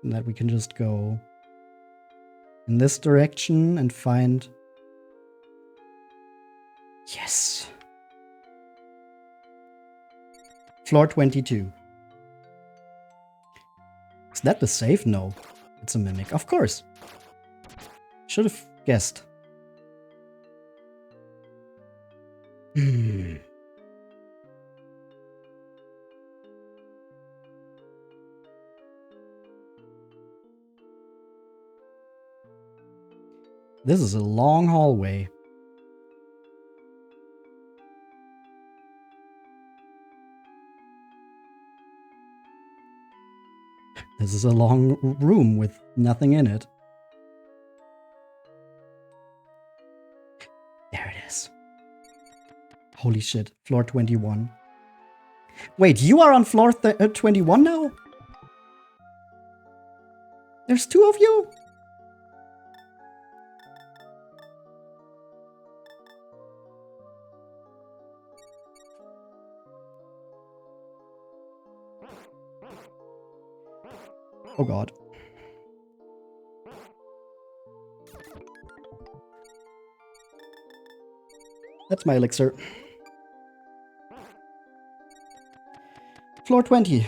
And that we can just go in this direction and find... Yes! Floor 22. Is that the safe? No. It's a mimic. Of course. Should have guessed. Hmm. This is a long hallway. This is a long room with nothing in it. There it is. Holy shit, floor 21. Wait, you are on floor 21 now? There's two of you? Oh god. That's my elixir. Floor 20.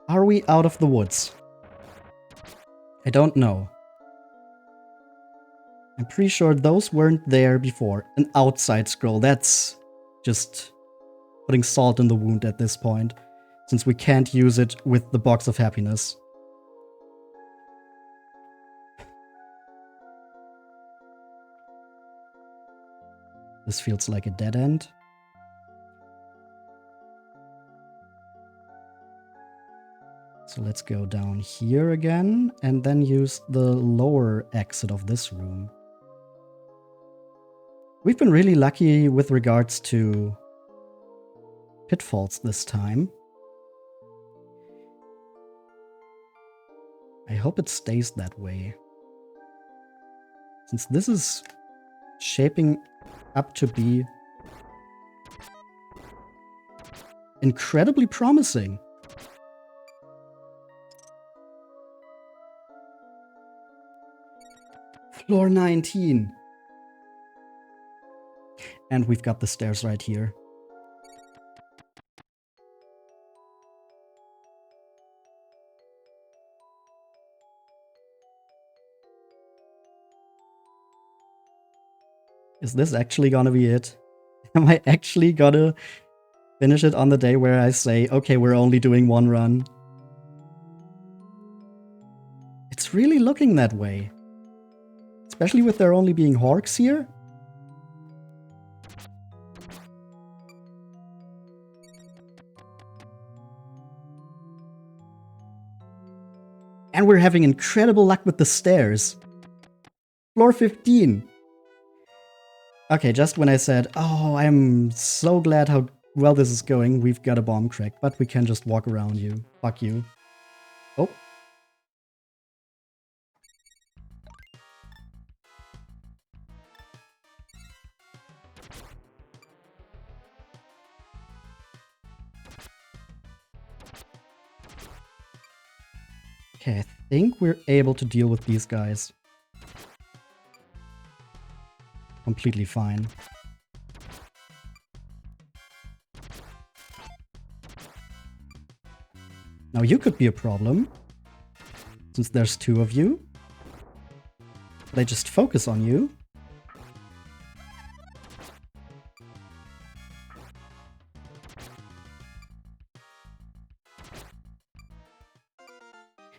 Are we out of the woods? I don't know. I'm pretty sure those weren't there before. An outside scroll. That's just putting salt in the wound at this point, since we can't use it with the box of happiness. This feels like a dead end. So let's go down here again, and then use the lower exit of this room. We've been really lucky with regards to pitfalls this time. I hope it stays that way, since this is shaping up to be incredibly promising. Floor 19. And we've got the stairs right here. Is this actually gonna be it? Am I actually gonna finish it on the day where I say, okay, we're only doing one run? It's really looking that way. Especially with there only being Horks here. And we're having incredible luck with the stairs. Floor 15. Okay, just when I said, oh, I'm so glad how well this is going, we've got a bomb crack, but we can just walk around you. Fuck you. Oh. Okay, I think we're able to deal with these guys. Completely fine. Now you could be a problem, since there's two of you. But I just focus on you.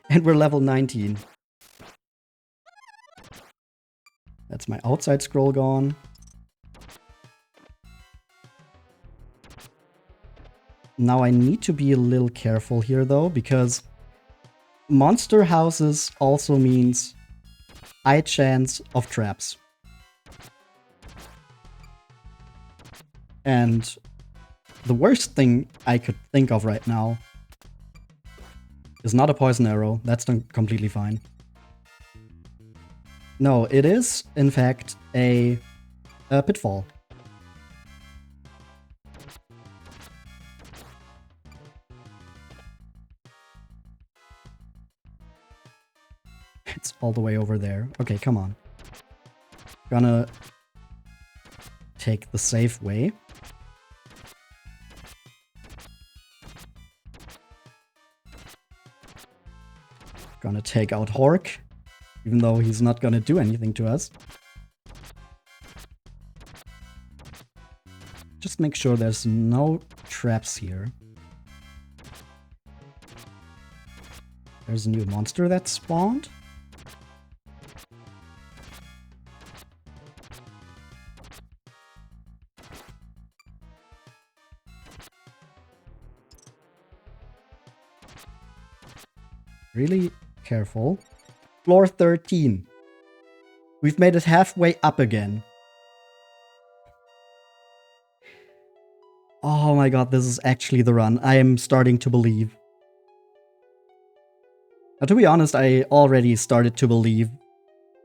And we're level 19. That's my outside scroll gone. Now I need to be a little careful here though, because monster houses also means high chance of traps. And the worst thing I could think of right now is not a poison arrow. That's completely fine. No, it is, in fact, a pitfall. It's all the way over there. Okay, come on. Gonna take the safe way. Gonna take out Hork, even though he's not gonna do anything to us. Just make sure there's no traps here. There's a new monster that spawned. Really careful. Floor 13. We've made it halfway up again. Oh my god, this is actually the run. I am starting to believe. Now, to be honest, I already started to believe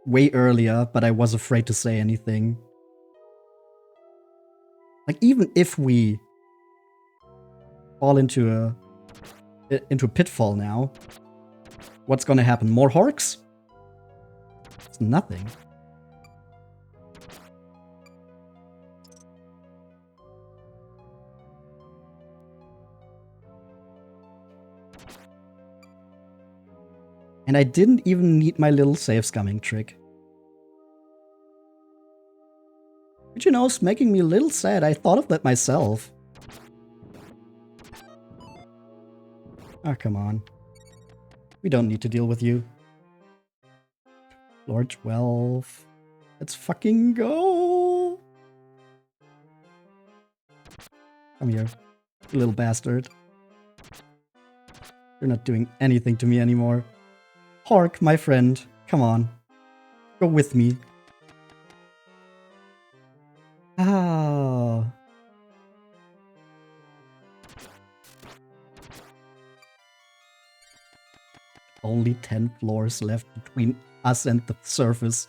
way earlier, but I was afraid to say anything. Like, even if we fall into a pitfall now, what's gonna happen? More Horks? It's nothing. And I didn't even need my little save scumming trick. Which, you know, is making me a little sad. I thought of that myself. Ah, come on. We don't need to deal with you. Floor 12. Let's fucking go! Come here, you little bastard. You're not doing anything to me anymore. Hork, my friend, come on. Go with me. Ah. Only 10 floors left between us and the surface.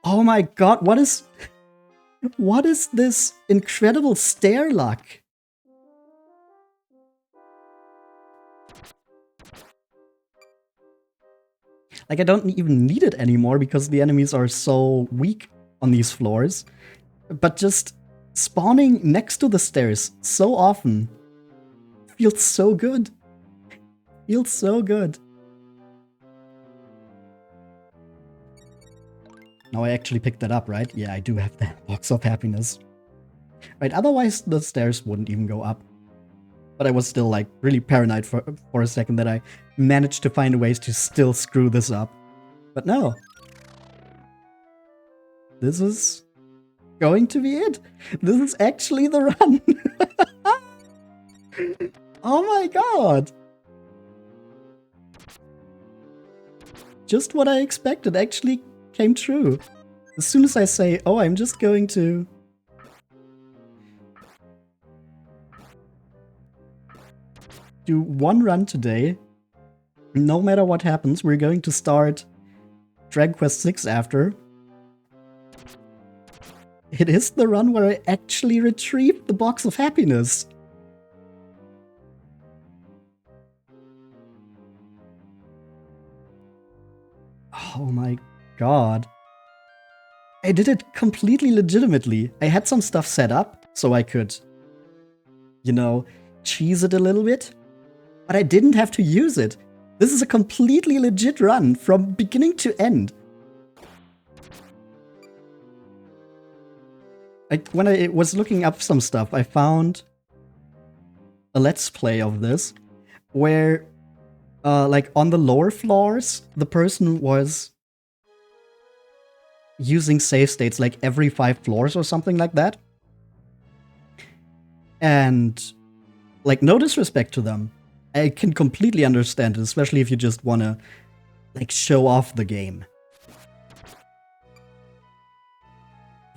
Oh my god, what is this incredible stair luck? Like, I don't even need it anymore because the enemies are so weak on these floors. But just spawning next to the stairs so often feels so good. Feels so good. Now I actually picked that up, right? Yeah, I do have that box of happiness. Right, otherwise the stairs wouldn't even go up. But I was still, like, really paranoid for a second that I managed to find ways to still screw this up. But no. This is going to be it. This is actually the run. Oh my god. Just what I expected actually came true. As soon as I say, oh, I'm just going to... do one run today. No matter what happens, we're going to start Dragon Quest VI after. It is the run where I actually retrieved the box of happiness. Oh my god. I did it completely legitimately. I had some stuff set up so I could, you know, cheese it a little bit. But I didn't have to use it. This is a completely legit run from beginning to end. Like, when I was looking up some stuff, I found a let's play of this where, like, on the lower floors, the person was using save states like every 5 floors or something like that. And Like, no disrespect to them. I can completely understand it, especially if you just wanna, like, show off the game.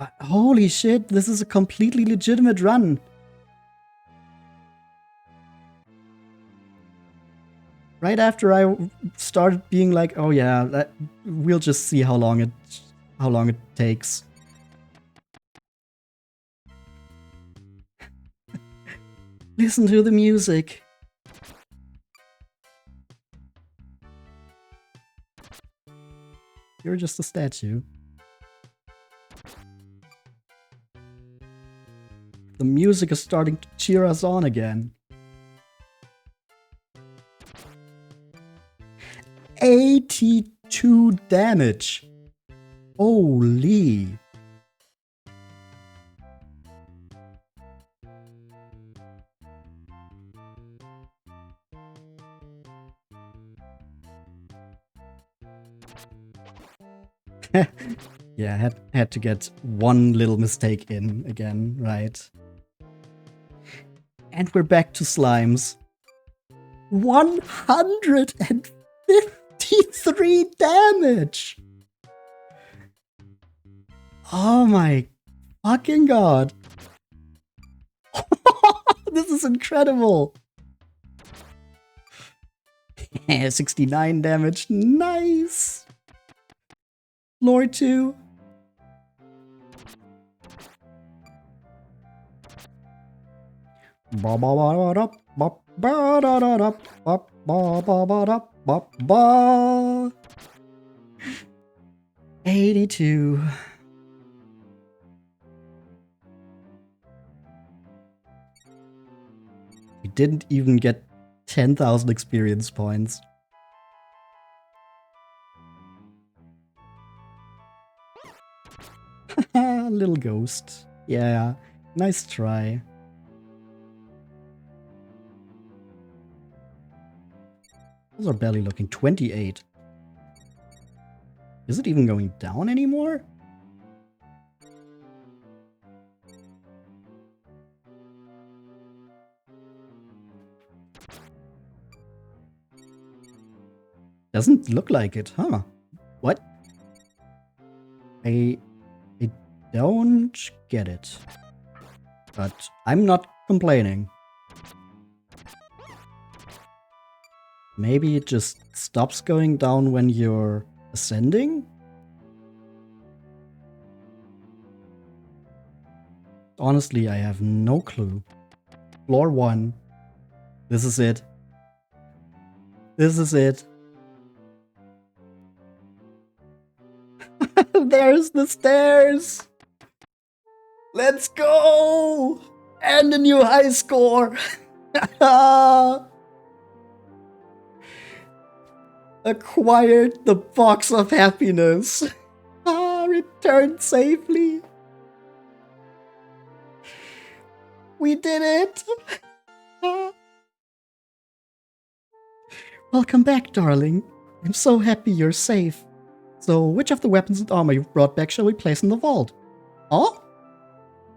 But holy shit, this is a completely legitimate run. Right after I started being like, oh yeah, we'll just see how long it takes. Listen to the music. You're just a statue. The music is starting to cheer us on again. 82 damage. Holy. Yeah, had to get one little mistake in again, right? And we're back to slimes. 153 damage! Oh my fucking god. This is incredible! 69 damage, nice! Floor 2. Ba ba ba da ba ba da da da ba ba ba ba da ba ba. 82. We didn't even get 10,000 experience points. Little ghost. Yeah, nice try. How's our belly looking? 28. Is it even going down anymore? Doesn't look like it, huh? What? I don't get it. But I'm not complaining. Maybe it just stops going down when you're ascending? Honestly, I have no clue. Floor 1. This is it. This is it. There's the stairs! Let's go! And a new high score! Acquired the box of happiness. Returned safely. We did it! Welcome back, darling. I'm so happy you're safe. So, which of the weapons and armor you've brought back shall we place in the vault? Oh?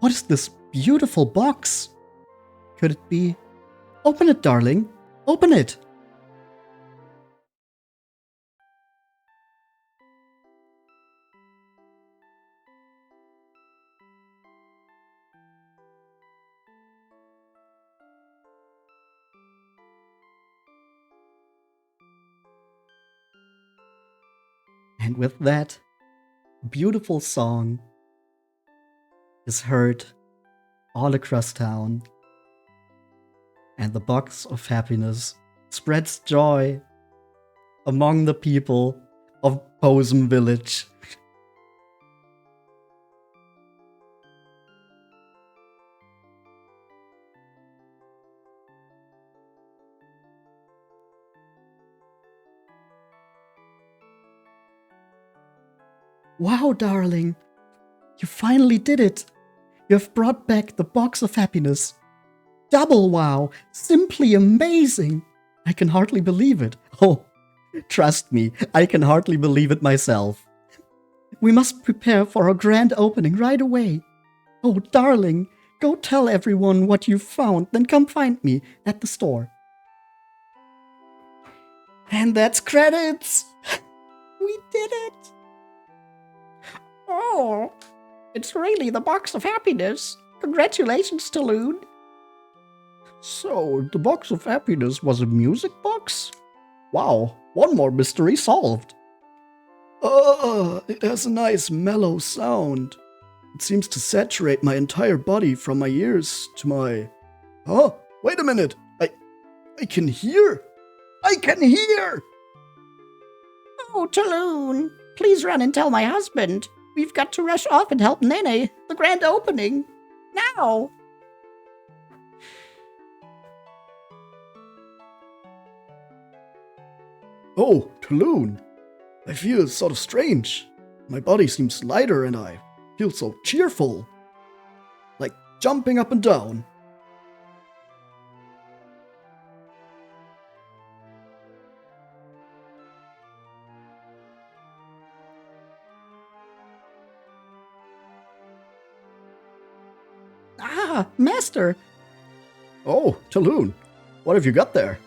What is this beautiful box? Could it be... Open it, darling. Open it! And with that, beautiful song is heard all across town. And the box of happiness spreads joy among the people of Bosom Village. Wow, darling! You finally did it! You have brought back the box of happiness. Double wow! Simply amazing! I can hardly believe it. Oh, trust me, I can hardly believe it myself. We must prepare for our grand opening right away. Oh, darling, Go tell everyone what you found, then come find me at the store. And that's credits! We did it! Oh, it's really the box of happiness. Congratulations, Talon. So, the box of happiness was a music box? Wow, one more mystery solved. It has a nice mellow sound. It seems to saturate my entire body from my ears to my... Oh, wait a minute. I can hear. I can hear! Oh, Talon, please run and tell my husband. We've got to rush off and help Nene. The grand opening. Now! Oh, Talon. I feel sort of strange. My body seems lighter and I feel so cheerful. Like jumping up and down. Ah, Master! Oh, Talon, what have you got there?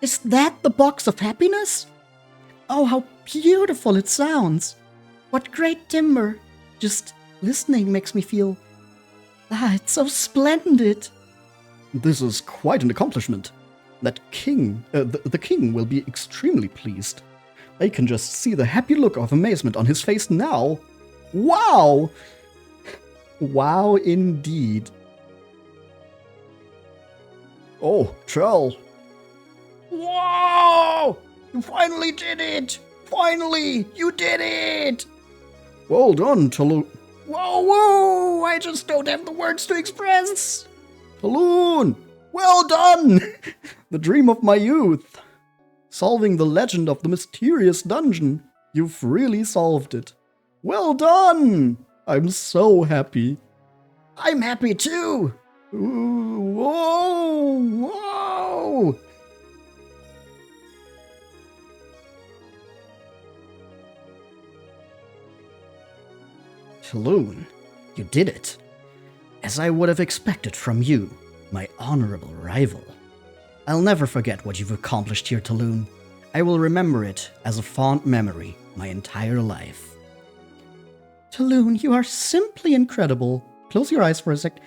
Is that the box of happiness? Oh, how beautiful it sounds! What great timbre! Just listening makes me feel... Ah, it's so splendid! This is quite an accomplishment. That king, the king will be extremely pleased. I can just see the happy look of amazement on his face now. Wow! Wow, indeed. Oh, Trell. Whoa! You finally did it! Finally! You did it! Well done, Talon. Whoa! I just don't have the words to express. Talon! Well done! The dream of my youth. Solving the legend of the mysterious dungeon. You've really solved it. Well done! I'm so happy. I'm happy too! Ooh, whoa! Whoa! Talon, you did it. As I would have expected from you, my honorable rival. I'll never forget what you've accomplished here, Talon. I will remember it as a fond memory my entire life. Talon, you are simply incredible. Close your eyes for a sec.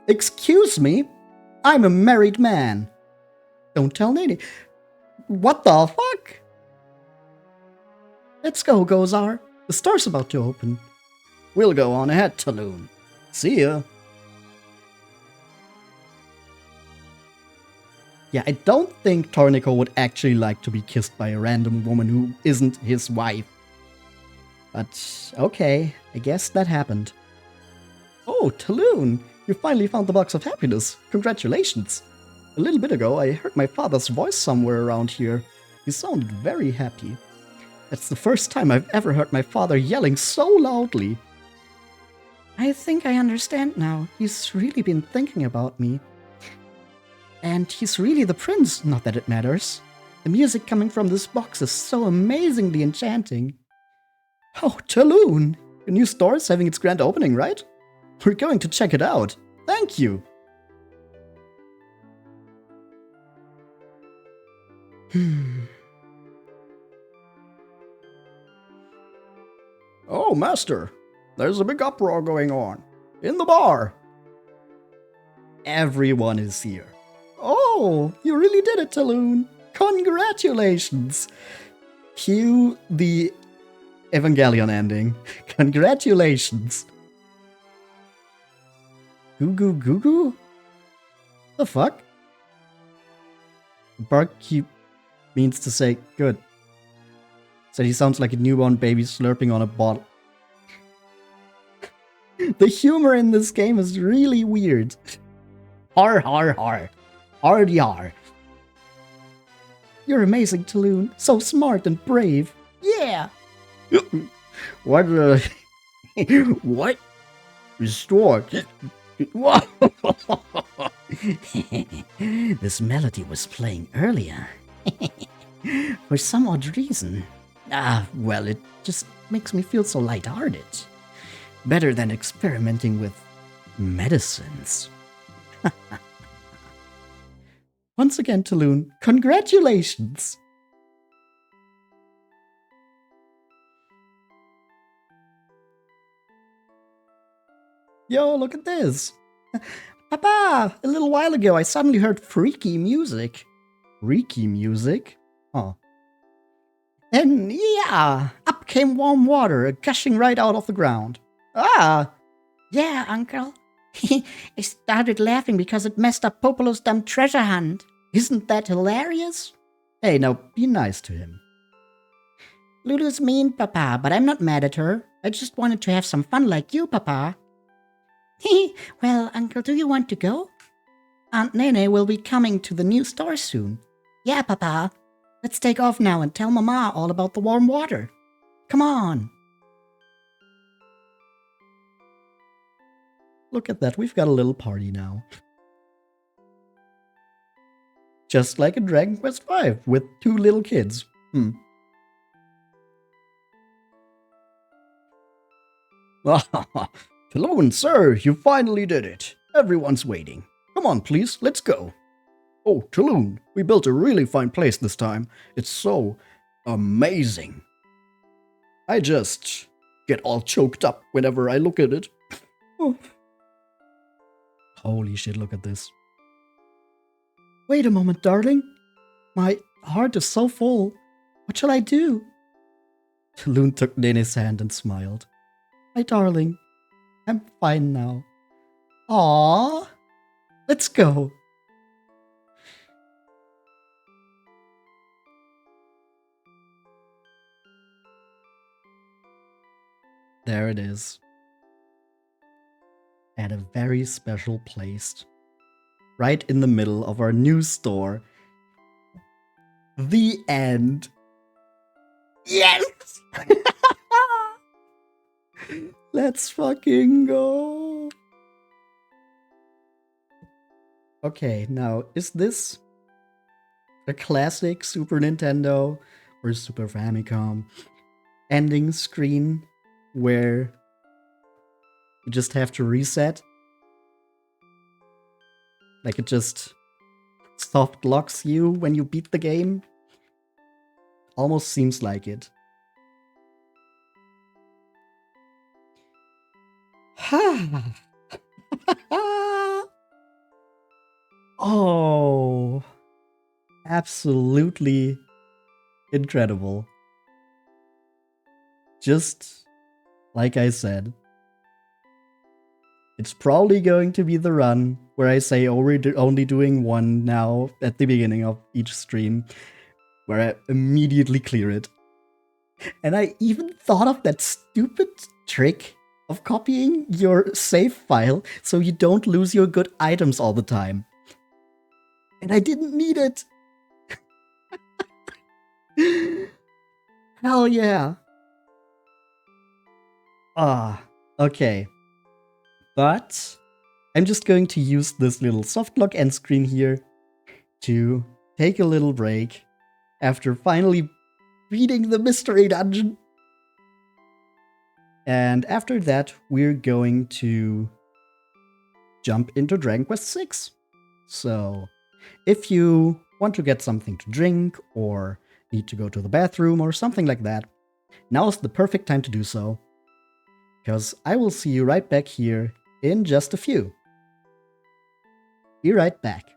Excuse me? I'm a married man. Don't tell Nene. What the fuck? Let's go, Gozar. The store's about to open. We'll go on ahead, Talon. See ya. Yeah, I don't think Torneko would actually like to be kissed by a random woman who isn't his wife. But, okay, I guess that happened. Oh, Talon, you finally found the box of happiness. Congratulations. A little bit ago, I heard my father's voice somewhere around here. He sounded very happy. That's the first time I've ever heard my father yelling so loudly. I think I understand now. He's really been thinking about me. And he's really the prince, not that it matters. The music coming from this box is so amazingly enchanting. Oh, Talon! Your new store is having its grand opening, right? We're going to check it out. Thank you! Oh, Master! There's a big uproar going on. In the bar! Everyone is here. Oh, you really did it, Talon! Congratulations! Cue the Evangelion ending. Congratulations! Goo goo goo goo? The fuck? Barkeep means to say good. So he sounds like a newborn baby slurping on a bottle. The humor in this game is really weird. Har har har. Hardy har. You're amazing, Talon. So smart and brave. Yeah! What what? Restored. What? This melody was playing earlier. For some odd reason. Well, it just makes me feel so lighthearted. Better than experimenting with medicines. Once again, Taloon, congratulations! Yo, look at this! Papa! A little while ago, I suddenly heard freaky music. Freaky music? Huh. And yeah, up came warm water, gushing right out of the ground. Ah!
Yeah, Uncle. I started laughing because it messed up Popolo's dumb treasure hunt.
Isn't that hilarious? Hey, now be nice to him.
Lulu's mean, Papa, but I'm not mad at her. I just wanted to have some fun like you, Papa. Well, Uncle, do you want to go? Aunt Nene will be coming to the new store soon. Yeah, Papa. Let's take off now and tell Mama all about the warm water. Come on.
Look at that, we've got a little party now. Just like in Dragon Quest V, with 2 little kids. Taloon, sir, you finally did it. Everyone's waiting. Come on, please, let's go. Oh, Taloon, we built a really fine place this time. It's so amazing. I just get all choked up whenever I look at it. Oh. Holy shit, look at this. Wait a moment, darling. My heart is so full. What shall I do? Taloon took Nene's hand and smiled. My darling, I'm fine now. Aww. Let's go. There it is. At a very special place. Right in the middle of our new store. The end. Yes! Let's fucking go. Okay, now, is this a classic Super Nintendo or Super Famicom ending screen where you just have to reset? Like it just soft locks you when you beat the game? Almost seems like it. Oh, absolutely incredible. Just like I said, it's probably going to be the run where I say, oh, we're only doing one now at the beginning of each stream, where I immediately clear it. And I even thought of that stupid trick of copying your save file so you don't lose your good items all the time. And I didn't need it. Hell yeah. Okay. But I'm just going to use this little softlock end screen here to take a little break after finally beating the mystery dungeon. And after that, we're going to jump into Dragon Quest VI. So, if you want to get something to drink, or need to go to the bathroom, or something like that, now's the perfect time to do so. Because I will see you right back here in just a few. Be right back.